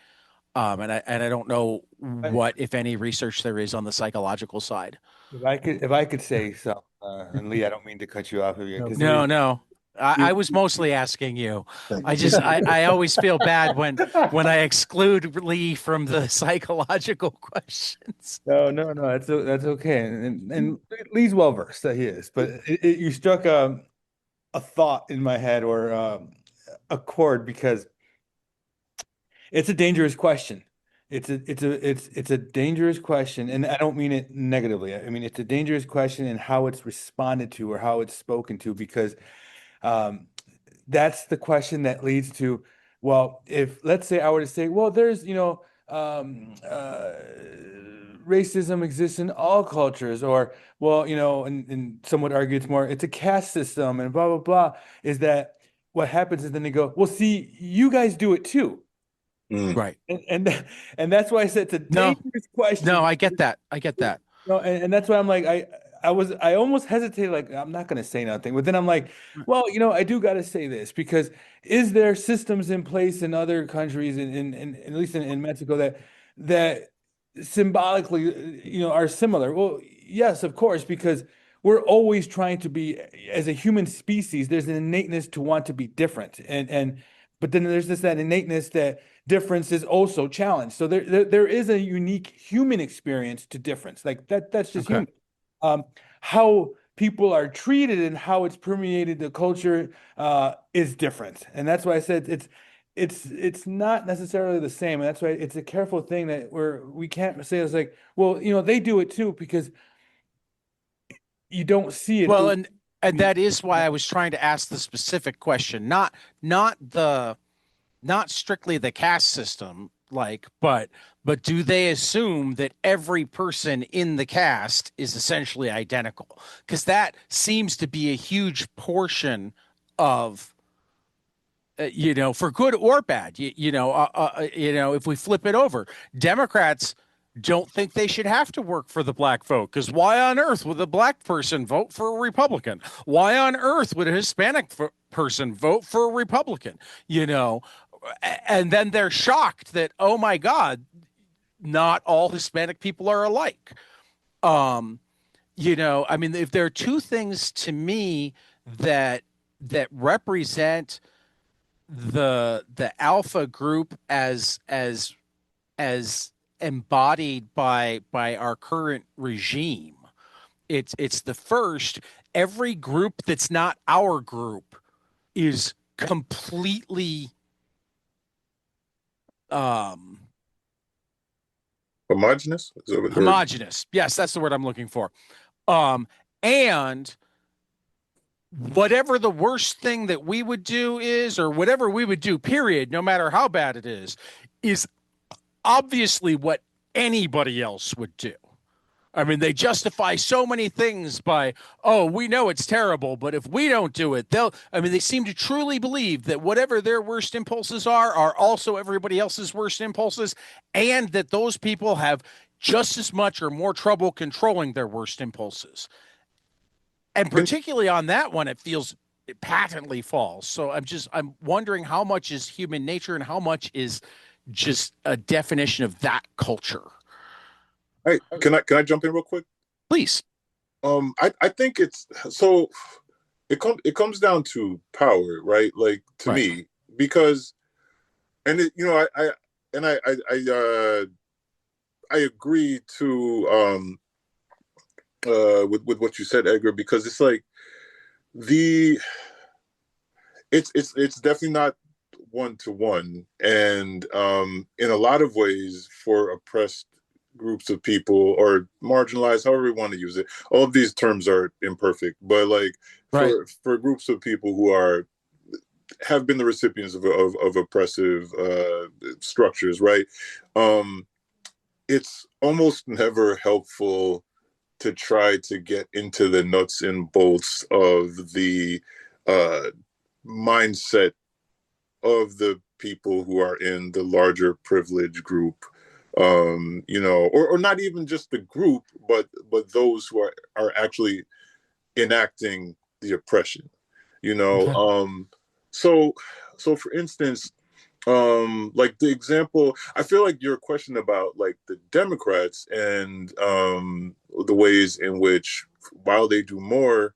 And I don't know what, if any, research there is on the psychological side. If I could say so, and Lee, I don't mean to cut you off here No, because No, please. no. I was mostly asking you. I always feel bad when I exclude Lee from the psychological questions. No, no, no, that's okay, and Lee's well versed that he is, but you struck a thought in my head or a chord because it's a dangerous question. It's a dangerous question, and I don't mean it negatively. I mean it's a dangerous question in how it's responded to or how it's spoken to because um, that's the question that leads to, well, if let's say I were to say, well, there's, racism exists in all cultures, or, well, and some would argue it's a caste system and blah, blah, blah, is that what happens is then they go, well, see, you guys do it too. Mm. Right. And that's why I said it's a No, dangerous question. no, I get that. I get that. No, and that's why I'm like I almost hesitated like I'm not gonna say nothing, but then I'm like, well, I do gotta say this because is there systems in place in other countries in at least in Mexico that symbolically are similar? Well, yes, of course, because we're always trying to be as a human species, there's an innateness to want to be different. And but then there's that innateness that difference is also challenged. So there is a unique human experience to difference. Like that's just Okay. human. How people are treated and how it's permeated the culture is different. And that's why I said it's not necessarily the same. And that's why it's a careful thing that we can't say it's like, well, they do it too, because you don't see it Well, the and that is why I was trying to ask the specific question, not the not strictly the caste system, like, but do they assume that every person in the cast is essentially identical? Because that seems to be a huge portion of for good or bad. If we flip it over, Democrats don't think they should have to work for the black vote because why on earth would a black person vote for a Republican? Why on earth would a Hispanic person vote for a Republican? And then they're shocked that, oh my God, not all Hispanic people are alike. I mean, if there are two things to me that represent the alpha group as embodied by our current regime. It's the first. Every group that's not our group is completely um Homogenous? homogenous. Yes, that's the word I'm looking for. And whatever the worst thing that we would do is, or whatever we would do, period, no matter how bad it is obviously what anybody else would do. I mean, they justify so many things by, oh, we know it's terrible, but if we don't do it, I mean, they seem to truly believe that whatever their worst impulses are also everybody else's worst impulses, and that those people have just as much or more trouble controlling their worst impulses. And particularly on that one, it feels patently false. So I'm wondering how much is human nature and how much is just a definition of that culture. Hey, can I jump in real quick? Please. I think it's so it comes down to power, right? Like to Right. me, because and it, you know, I agree to with what you said, Edgar, because it's like the it's definitely not one to one, and in a lot of ways for oppressed groups of people or marginalized, however you want to use it. All of these terms are imperfect, but like Right. for groups of people who are have been the recipients of oppressive structures, right? Um, it's almost never helpful to try to get into the nuts and bolts of the uh, mindset of the people who are in the larger privilege group, you know, or not even just the group, but those who are actually enacting the oppression, you know. Okay. So so for instance, like the example, I feel like your question about like the Democrats and the ways in which while they do more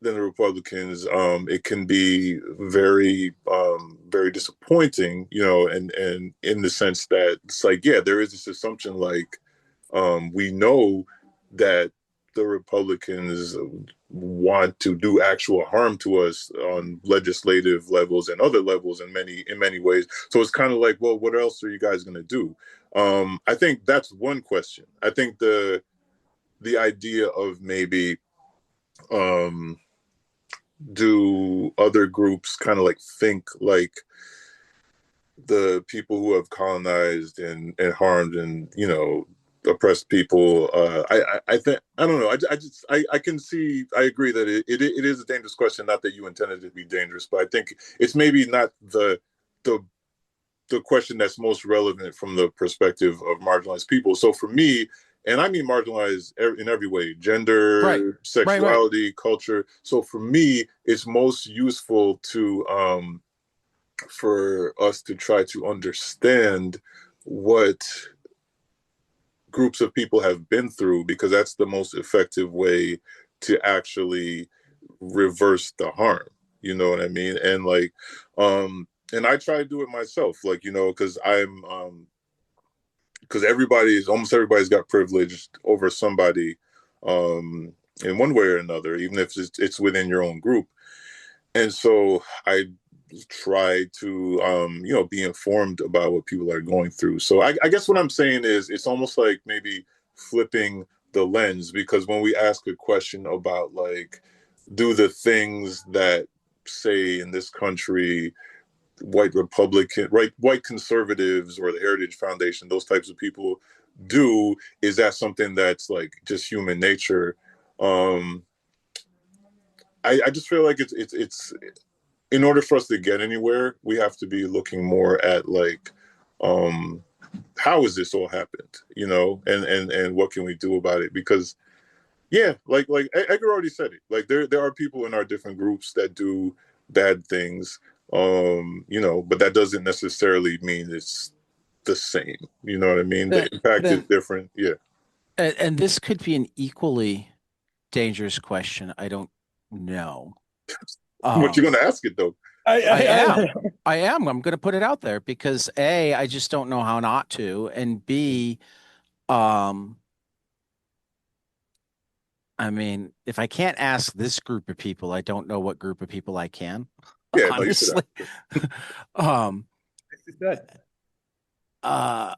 than the Republicans, it can be very, very disappointing, you know, and in the sense that it's like, yeah, there is this assumption like we know that the Republicans want to do actual harm to us on legislative levels and other levels in many ways. So it's kind of like, well, what else are you guys going to do? I think that's one question. I think the idea of maybe um, do other groups kind of like think like the people who have colonized and harmed and you know oppressed people. I think I don't know. I can see. I agree that it is a dangerous question. Not that you intended it to be dangerous, but I think it's maybe not the the question that's most relevant from the perspective of marginalized people. So for me, and I mean marginalized in every way, Right. gender, Right. sexuality, culture. So for me, it's most useful to for us to try to understand what groups of people have been through because that's the most effective way to actually reverse the harm. You know what I mean? And I try to do it myself, like, you know, because because almost everybody's got privilege over somebody in one way or another, even if it's within your own group. And so I try to you know be informed about what people are going through. So I guess what I'm saying is it's almost like maybe flipping the lens because when we ask a question about like do the things that say in this country white Republican, right, white conservatives or the Heritage Foundation, those types of people do, is that something that's like just human nature? Um, I just feel like it's in order for us to get anywhere, we have to be looking more at like um how has this all happened, you know, and what can we do about it? Because yeah, like Edgar already said it. Like there are people in our different groups that do bad things, you know, but that doesn't necessarily mean it's the same. You know what I mean? The impact is Then different. Yeah. and this could be an equally dangerous question. I don't know. But you're Um, gonna ask it though. I I am. I am. I'm going to put it out there because A, I just don't know how not to, and B, um, I mean, if I can't ask this group of people, I don't know what group of people I can, Yeah, no, you should honestly. Um, that. uh,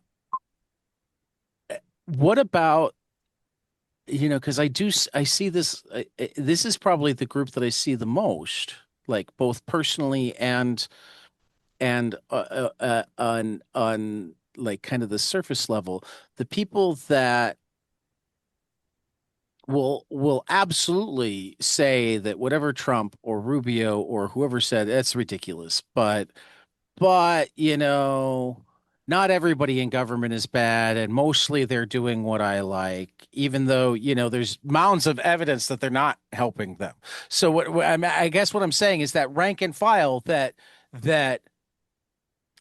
what about, because I see this, this is probably the group that I see the most, like both personally and on like kind of the surface level, the people that will absolutely say that whatever Trump or Rubio or whoever said that's ridiculous, but not everybody in government is bad, and mostly they're doing what I like, even though there's mounds of evidence that they're not helping them. So I guess what I'm saying is that rank and file that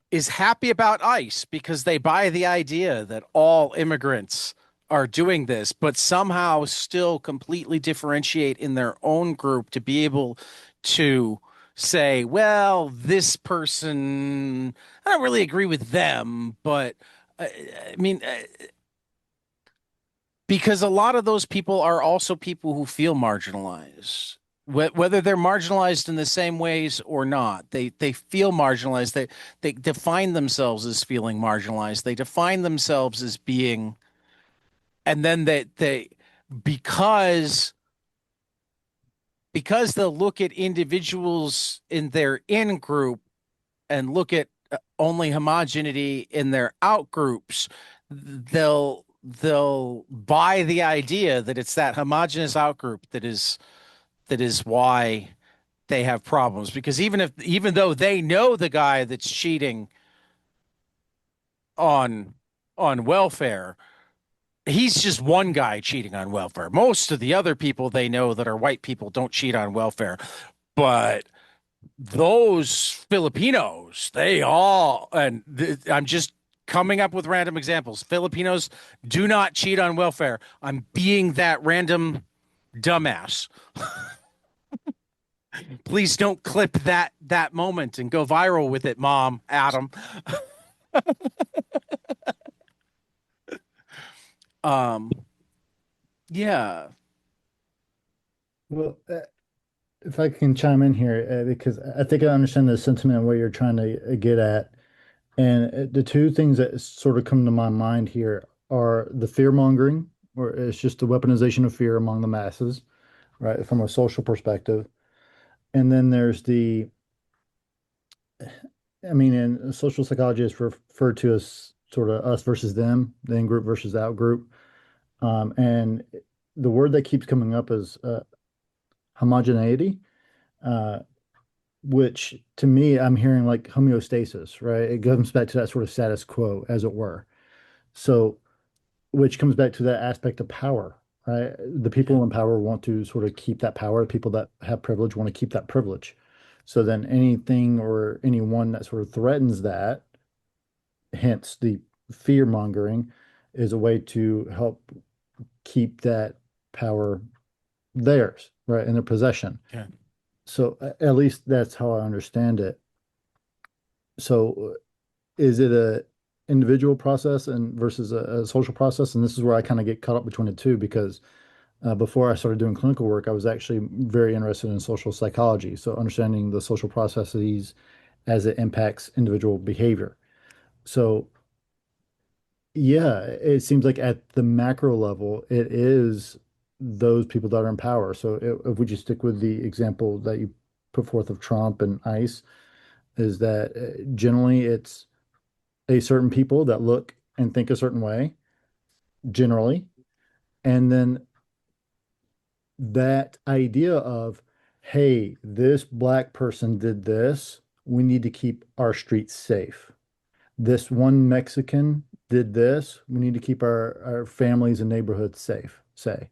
is happy about ICE because they buy the idea that all immigrants are doing this, but somehow still completely differentiate in their own group to be able to say, well, this person, I don't really agree with them, but I mean, because a lot of those people are also people who feel marginalized. Whether they're marginalized in the same ways or not, they feel marginalized. They define themselves as feeling marginalized. They define themselves as being, and then they because because they'll look at individuals in their in group and look at only homogeneity in their out groups, they'll buy the idea that it's that homogenous out group that is why they have problems. Because even though they know the guy that's cheating on on welfare, he's just one guy cheating on welfare. Most of the other people they know that are white people don't cheat on welfare, but those Filipinos, they all, and I'm just coming up with random examples. Filipinos do not cheat on welfare. I'm being that random dumbass. Please don't clip that moment and go viral with it, Mom, Adam. Um, yeah, Well, if I can chime in here, because I think I understand the sentiment and what you're trying to get at. And the two things that sort of come to my mind here are the fear mongering, or it's just the weaponization of fear among the masses, right, from a social perspective. And then there's I mean, in social psychology is referred to as sort of us versus them, the in group versus out group. And the word that keeps coming up is homogeneity, uh, which to me, I'm hearing like homeostasis, right? It comes back to that sort of status quo, as it were. So, which comes back to that aspect of power, right? The yeah, people in power want to sort of keep that power. The people that have privilege want to keep that privilege. So then anything or anyone that sort of threatens that, hence the fear mongering, is a way to help keep that power theirs, right, in their possession. yeah. So at least that's how I understand it. So is it a individual process and versus a social process? And this is where I kind of get caught up between the two because before I started doing clinical work, I was actually very interested in social psychology. So understanding the social processes as it impacts individual behavior. So yeah, it seems like at the macro level, it is those people that are in power. So if we just stick with the example that you put forth of Trump and ICE, is that generally it's a certain people that look and think a certain way, generally. And then that idea of, hey, this black person did this, we need to keep our streets safe. This one Mexican did this, we need to keep our families and neighborhoods safe, say.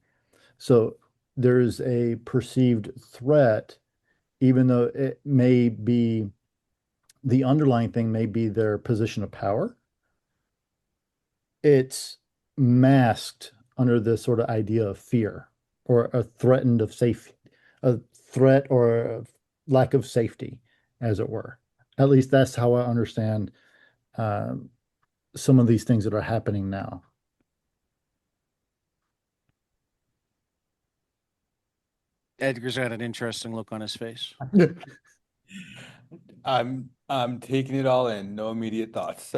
So there's a perceived threat, even though it may be the underlying thing may be their position of power. It's masked under this sort of idea of fear or a threatened of safe, a threat or a lack of safety. as it were. At least that's how I understand um, some of these things that are happening now. Edgar's got an interesting look on his face. I'm taking it all in. No immediate thoughts.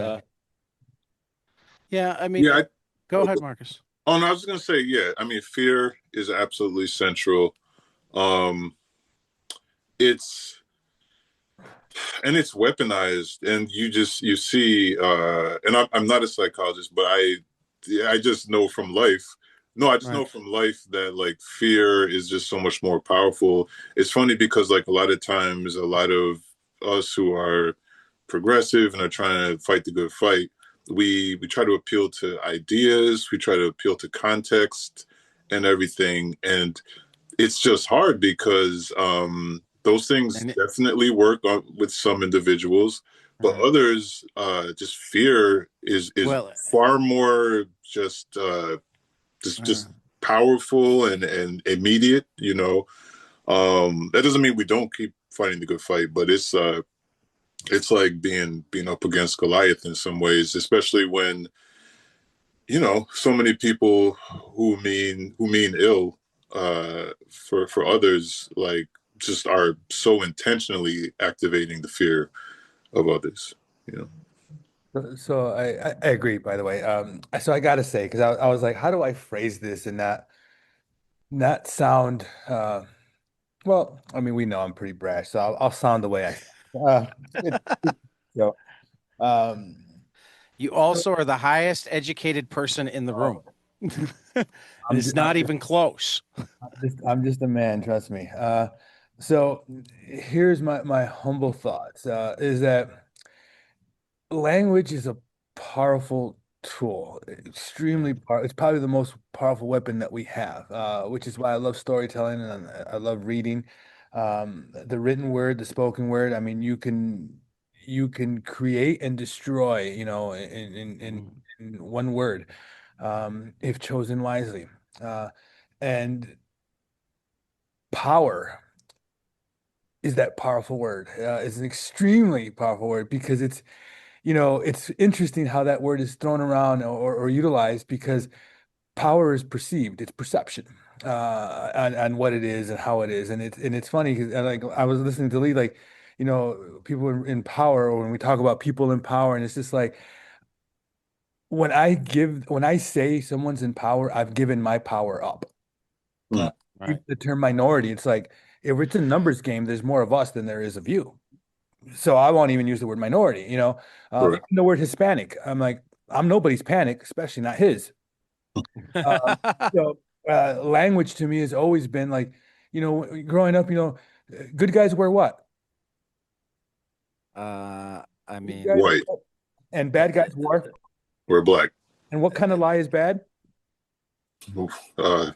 Yeah, I mean, Yeah. go ahead, Marcus. Oh no, I was gonna say, yeah. I mean, fear is absolutely central. Um, it's and it's weaponized, and you see, and I'm not a psychologist, but I just know from life. No, I just know Right. from life that like fear is just so much more powerful. It's funny because like a lot of times, a lot of us who are progressive and are trying to fight the good fight, we try to appeal to ideas, we try to appeal to context and everything, and it's just hard because those things And it, definitely work with some individuals, but right. others, just fear is Well, far more uh, just powerful and immediate. That doesn't mean we don't keep fighting the good fight, but it's like being up against Goliath in some ways, especially when so many people who mean ill for others, like just are so intentionally activating the fear of others. you know So I agree, by the way. So I gotta say, because I was like, how do I phrase this and not sound well, I mean, we know I'm pretty brash, so I'll sound the way I it, so um you also are the highest educated person in the room. And I'm it's just, not even close. I'm just a man, trust me. So here's my humble thoughts, is that language is a powerful tool, extremely Right. powerful. It's probably the most powerful weapon that we have, which is why I love storytelling and I love reading. The written word, the spoken word. I mean, you can create and destroy, Mhm. in one word, if chosen wisely. Uh, and power is that powerful word. It's an extremely powerful word because it's interesting how that word is thrown around or utilized because power is perceived, it's perception on what it is and how it is. And it's funny because like I was listening to Lee, like, people in power, or when we talk about people in power, and it's just like when I say someone's in power, I've given my power up. Uh, Hmm. Right. the term minority, it's like if it's a numbers game, there's more of us than there is of you. So I won't even use the word minority, even Correct. the word Hispanic. I'm like, I'm nobody's panic, especially not his. Um, so language to me has always been like, growing up, good guys wear what? I Good mean, guys White and bad guys wear. or black. And what kind of lie is bad? uh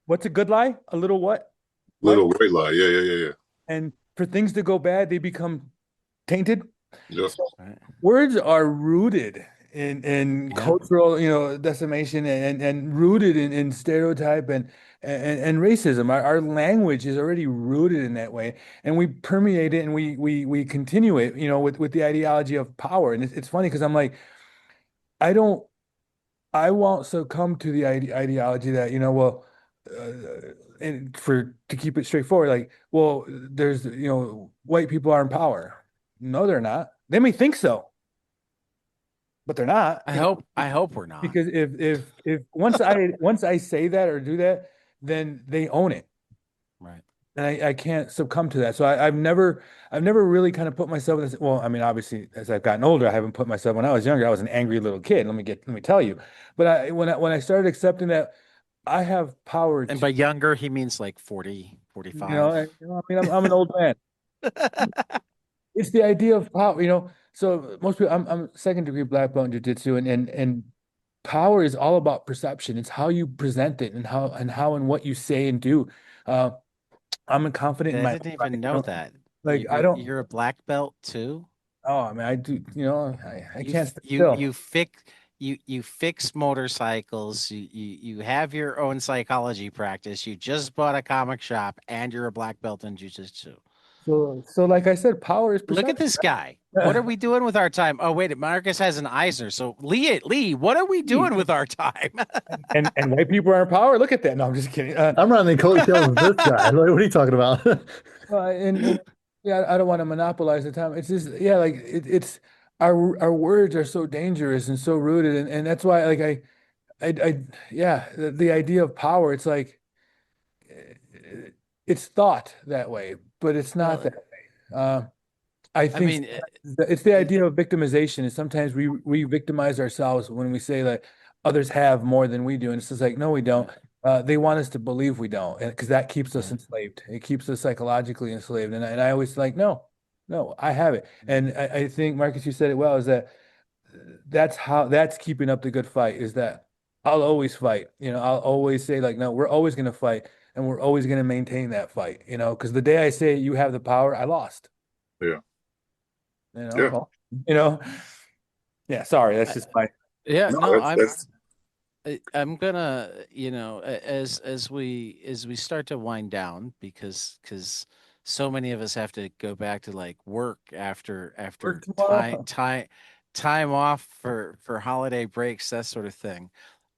What's a good lie? A little what? White. Little white lie. Yeah, yeah, yeah, yeah. And for things to go bad, they become tainted. Yep. So right. words are rooted in Yeah. cultural, decimation and rooted in stereotype and racism. Our language is already rooted in that way, and we permeate it and we continue it, with the ideology of power. And it's funny because I'm like, I don't, I won't succumb to the ideology that, well, and to keep it straightforward, like, well, there's, white people are in power. No, they're not. They may think so, but they're not, I hope we're not. because if once I say that or do that, then they own it. Right. And I can't succumb to that. So I've never really kind of put myself in this. Well, I mean, obviously, as I've gotten older, I haven't put myself. When I was younger, I was an angry little kid. Let me tell you. But when I started accepting that I have power And to, by younger, he means like 40, 45. I mean, I'm an old man. It's the idea of power, So most people, I'm second degree black belt in jujitsu, and power is all about perception. It's how you present it and how and what you say and do. Uh, I'm confident in I my, didn't even know that. like, I You're don't. you're a black belt too. Oh, I mean, I do. I You can't f- sit you still. you fix you fix motorcycles. You have your own psychology practice. You just bought a comic shop, and you're a black belt in jujitsu. So like I said, power is Look at perception. this guy. What are we doing with our time? Oh, wait, Marcus has an Eisner. So Lee, what are we doing with our time? And white people are in power. Look at that. No, I'm just kidding. I'm running the coattails of this guy. Like, what are you talking about? And yeah, I don't want to monopolize the time. It's just yeah, like it's our words are so dangerous and so rooted, and that's why like I yeah, the idea of power. It's like it's thought that way, but it's not Well, that way. I I think mean, it's the it, idea of victimization. And sometimes we victimize ourselves when we say that others have more than we do, and it's just like no, we don't. They want us to believe we don't, and because that keeps us right. enslaved. It keeps us psychologically enslaved. And I always like no, no, I have it. And I think Marcus, you said it well. Is that that's keeping up the good fight. Is that I'll always fight. I'll always say like no, we're always gonna fight, and we're always gonna maintain that fight. Because the day I say you have the power, I lost. Yeah. You know, Yeah. well, you know, yeah, sorry, that's I, just my yeah, No, no, that's I'm gonna, as we start to wind down because so many of us have to go back to like work work after time tomorrow. time off for holiday breaks, that sort of thing.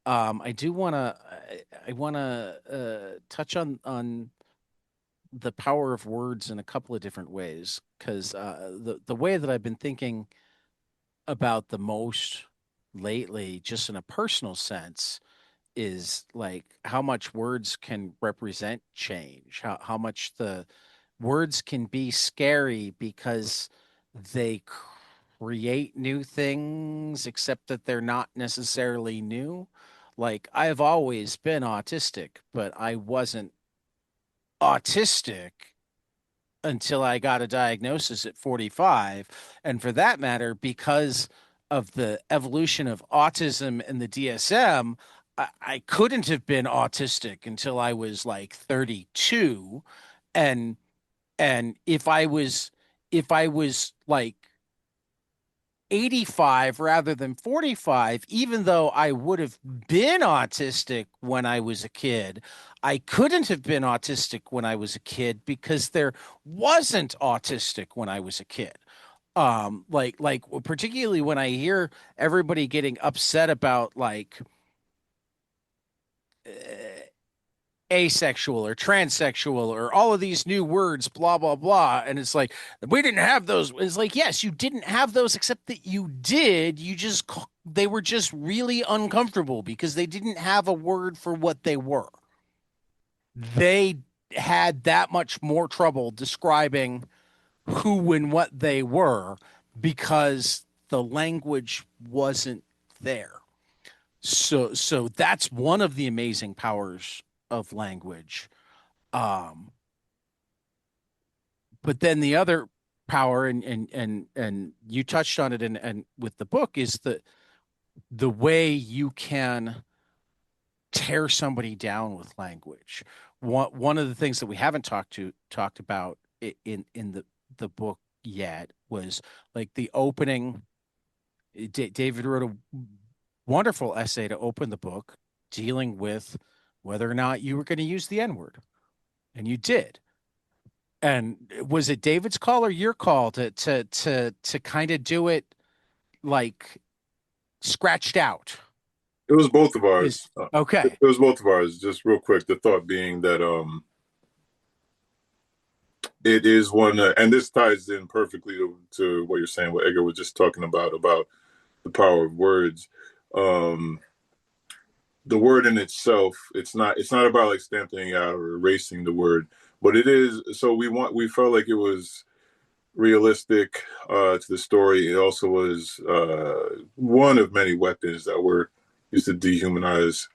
I do wanna I wanna touch on the power of words in a couple of different ways because the way that I've been thinking about the most lately, just in a personal sense, is like how much words can represent change, how much the words can be scary because they create new things, except that they're not necessarily new. Like, I've always been autistic, but I wasn't autistic until I got a diagnosis at 45. And for that matter, because of the evolution of autism and the DSM, I couldn't have been autistic until I was like 32. And if I was like 85 rather than 45, even though I would have been autistic when I was a kid, I couldn't have been autistic when I was a kid because there wasn't autistic when I was a kid. Like particularly when I hear everybody getting upset about like asexual or transsexual or all of these new words, blah, blah, blah. And it's like, we didn't have those. It's like, yes, you didn't have those, except that you did. They were just really uncomfortable because they didn't have a word for what they were. They had that much more trouble describing who and what they were because the language wasn't there. So that's one of the amazing powers of language. Um, but then the other power, and you touched on it, and with the book, is the way you can tear somebody down with language. One of the things that we haven't talked about in the book yet was like the opening. David wrote a wonderful essay to open the book dealing with whether or not you were going to use the N word, and you did. And was it David's call or your call to kind of do it like scratched out? it was both of Is ours. It okay. was both of ours. Just real quick, the thought being that it is one, and this ties in perfectly to what you're saying, what Edgar was just talking about the power of words. Um, the word in itself, it's not about like stamping out or erasing the word, but it is. So we felt like it was realistic to the story. It also was one of many weapons that were used to dehumanize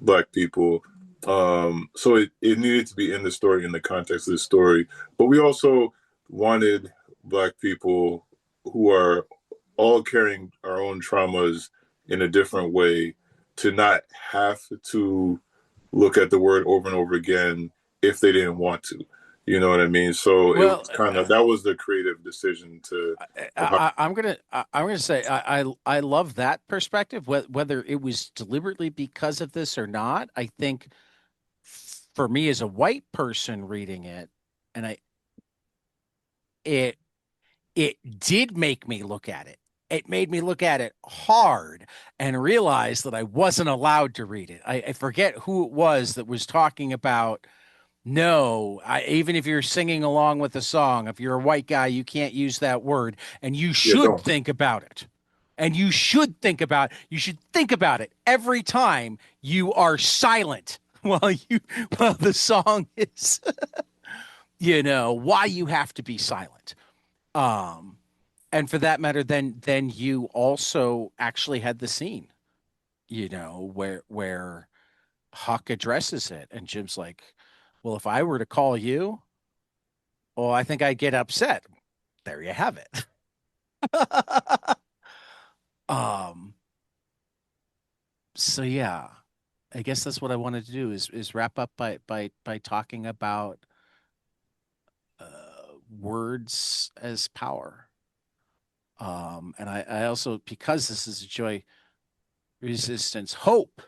black people. So it needed to be in the story, in the context of the story. But we also wanted black people who are all carrying our own traumas in a different way to not have to look at the word over and over again if they didn't want to. You know what I mean? So it Well, was kind of that was the creative decision to of how I'm gonna say I love that perspective. Whether it was deliberately because of this or not, I think for me as a white person reading it, and it did make me look at it. It made me look at it hard and realize that I wasn't allowed to read it. I forget who it was that was talking about no, even if you're singing along with the song, if you're a white guy, you can't use that word, and you Yeah, should don't. think about it. And you should think about it every time you are silent while the song is, why you have to be silent. Um, and for that matter, then you also actually had the scene, where Huck addresses it, and Jim's like, "Well, if I were to call you, well, I think I'd get upset." There you have it. um. So yeah, I guess that's what I wanted to do is wrap up by talking about words as power. And I also, because this is a joy, resistance, hope,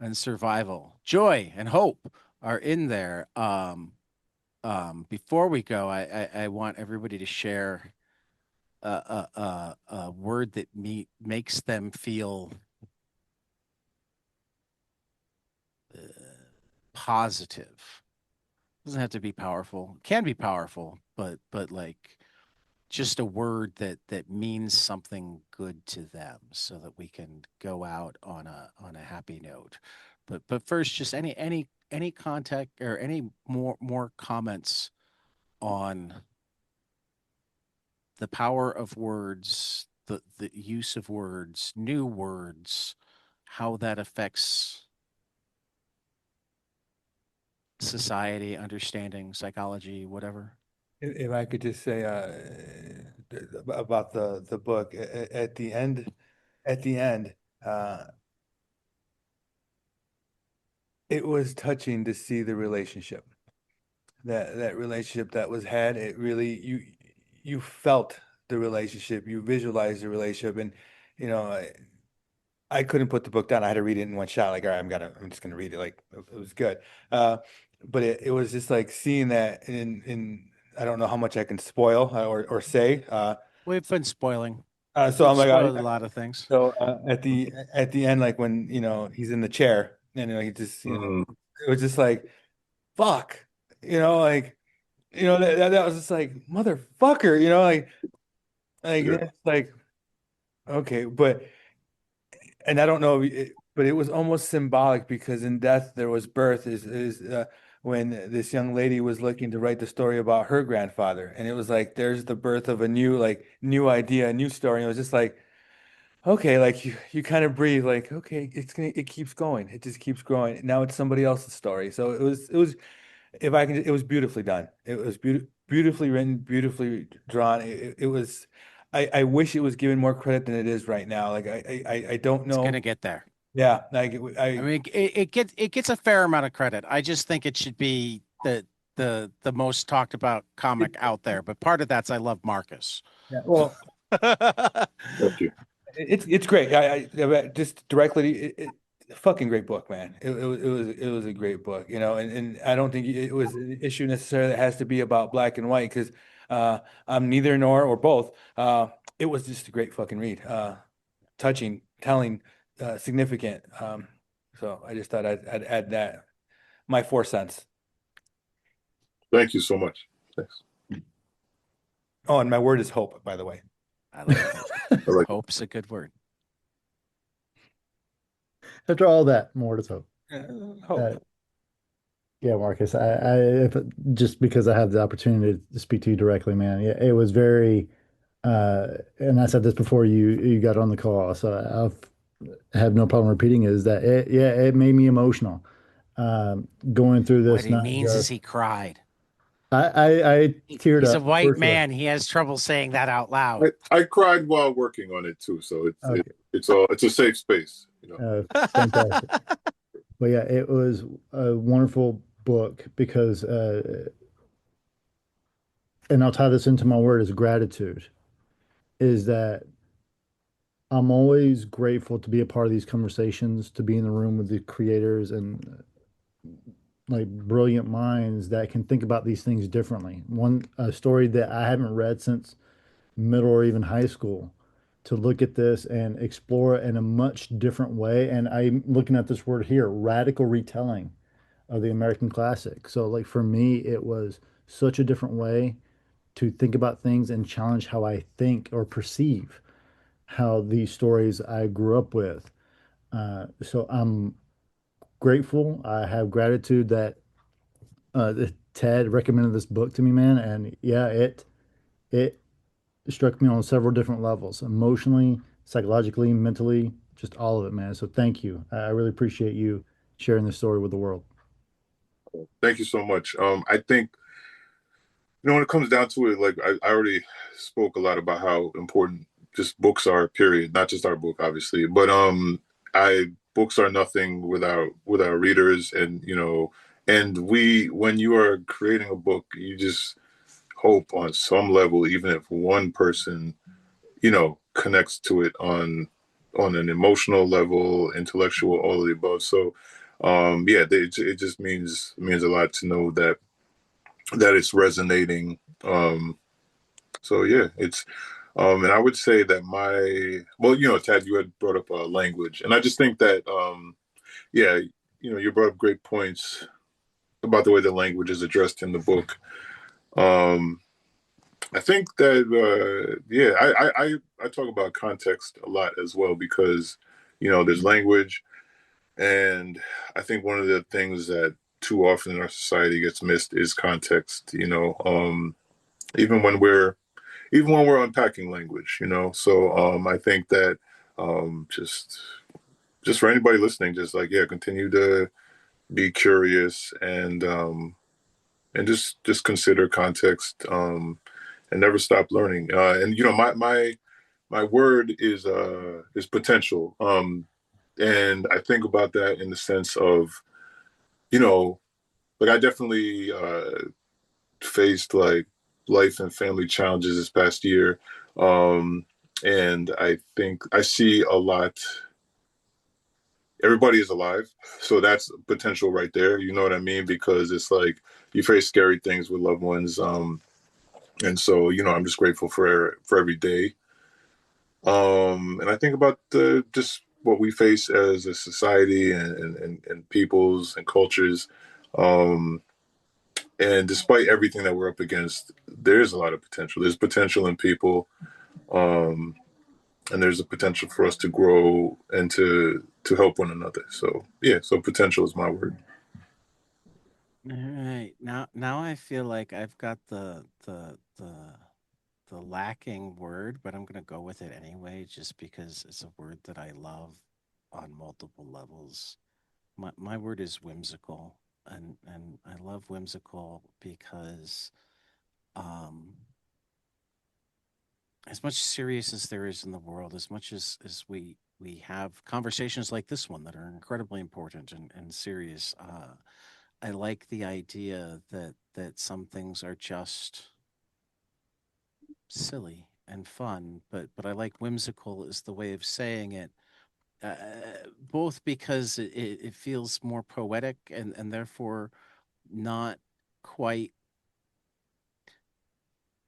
and survival. Joy and hope are in there. Before we go, I want everybody to share a word that makes them feel uh, positive. Doesn't have to be powerful. Can be powerful, but like just a word that means something good to them, so that we can go out on a happy note. But first, just any contact or any more comments on the power of words, the use of words, new words, how that affects society, understanding, psychology, whatever. If I could just say about the book at the end, uh, it was touching to see the relationship, that relationship that was had. It really you felt the relationship, you visualized the relationship, and you know I couldn't put the book down. I had to read it in one shot. Like, all right, I'm just gonna read it. Like, it was good. Uh, but it was just like seeing that in I don't know how much I can spoil or say. We've been spoiling. So We've I'm like, spoiled a lot of things. so at the end, like when he's in the chair and he just Mm, it was just like fuck, like that was just like motherfucker, like yeah. it's like okay, but. And I don't know, but it was almost symbolic because in death there was birth is when this young lady was looking to write the story about her grandfather, and it was like there's the birth of a new idea, a new story. And it was just like okay, like you kind of breathe, like okay, it keeps going, it just keeps growing. Now it's somebody else's story, so it was if I can, it was beautifully done. It was beautifully written, beautifully drawn. It was. I wish it was given more credit than it is right now. Like I don't It's know. gonna get there. Yeah, like I mean, it gets a fair amount of credit. I just think it should be the most talked about comic out there. But part of that's I love Marcus. yeah. Well, Thank you. it's great. I just directly, fucking great book, man. It was a great book, and I don't think it was an issue necessarily that has to be about black and white because I'm neither nor or both. It was just a great fucking read. Touching, telling, significant. So I just thought I'd add that my 4 cents. Thank you so much. Thanks. Oh, and my word is hope, by the way. I like hope. I like it. Hope's a good word. After all that, more to hope. Uh, Hope. yeah, Marcus, if, just because I have the opportunity to speak to you directly, man, yeah, it was very, and I said this before you got on the call, so I have no problem repeating it, is that yeah, it made me emotional. Going through What this, he not means is just he cried. I teared He's a up for white sure. man. He has trouble saying that out loud. I cried while working on it too, so Okay, it's a safe space, you know. fantastic. But yeah, it was a wonderful book because, and I'll tie this into my word is gratitude, is that I'm always grateful to be a part of these conversations, to be in the room with the creators and like brilliant minds that can think about these things differently. One a story that I haven't read since middle or even high school, to look at this and explore it in a much different way. And I'm looking at this word here, radical retelling of the American classic. So like for me, it was such a different way to think about things and challenge how I think or perceive how these stories I grew up with. So I'm grateful. I have gratitude that Ted recommended this book to me, man. And yeah, it struck me on several different levels, emotionally, psychologically, mentally, just all of it, man. So thank you. I really appreciate you sharing this story with the world. Thank you so much. I think, when it comes down to it, like I already spoke a lot about how important just books are, period. Not just our book, obviously, but I books are nothing without readers, and and when you are creating a book, you just hope on some level, even if one person, connects to it on an emotional level, intellectual, all of the above. So, yeah, it just means a lot to know that it's resonating. So yeah, it's and I would say that well, Tad, you had brought up language, and I just think that yeah, you brought up great points about the way the language is addressed in the book. Um, I think that yeah, I talk about context a lot as well because there's language, and I think one of the things that too often in our society gets missed is context. Even when we're unpacking language. So I think that just for anybody listening, just like yeah, continue to be curious and just consider context and never stop learning. And my word is potential. And I think about that in the sense of you know like I definitely faced like life and family challenges this past year. Um, and I think I see a lot. Everybody is alive. So that's potential right there. You know what I mean? Because it's like you face scary things with loved ones. And so, I'm just grateful for every day. And I think about the just what we face as a society and peoples and cultures. Um, And despite everything that we're up against, there's a lot of potential. There's potential in people, um, and there's a potential for us to grow and to help one another. So yeah, so potential is my word. All right. Now I feel like I've got the lacking word, but I'm gonna go with it anyway, just because it's a word that I love on multiple levels. My word is whimsical, and I love whimsical because um as much serious as there is in the world, as much as we have conversations like this one that are incredibly important and serious, I like the idea that some things are just silly and fun, but I like whimsical is the way of saying it. Uh, Both because it feels more poetic and therefore not quite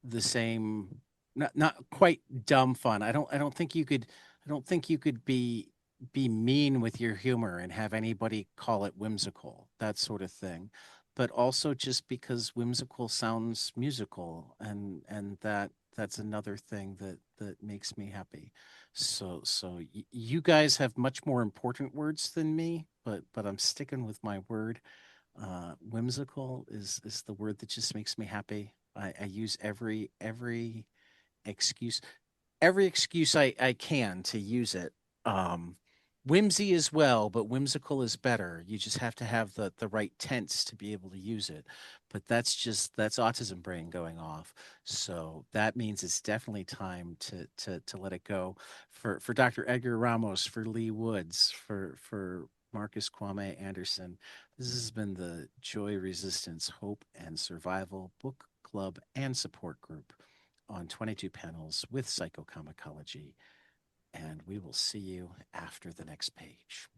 the same, not quite dumb fun. I don't think you could be mean with your humor and have anybody call it whimsical, that sort of thing. But also just because whimsical sounds musical, and that's another thing that makes me happy. So you guys have much more important words than me, but I'm sticking with my word. Whimsical is the word that just makes me happy. I use excuse every excuse I can to use it. Um, Whimsy as well, but whimsical is better. You just have to have the right tense to be able to use it. But that's autism brain going off. So that means it's definitely time to let it go. For Dr. Edgar Ramos, for Lee Woods, for Marcus Kwame Anderson. This has been the Joy Resistance, Hope and Survival Book Club and Support Group on 22 panels with Psychocomicology. And we will see you after the next page.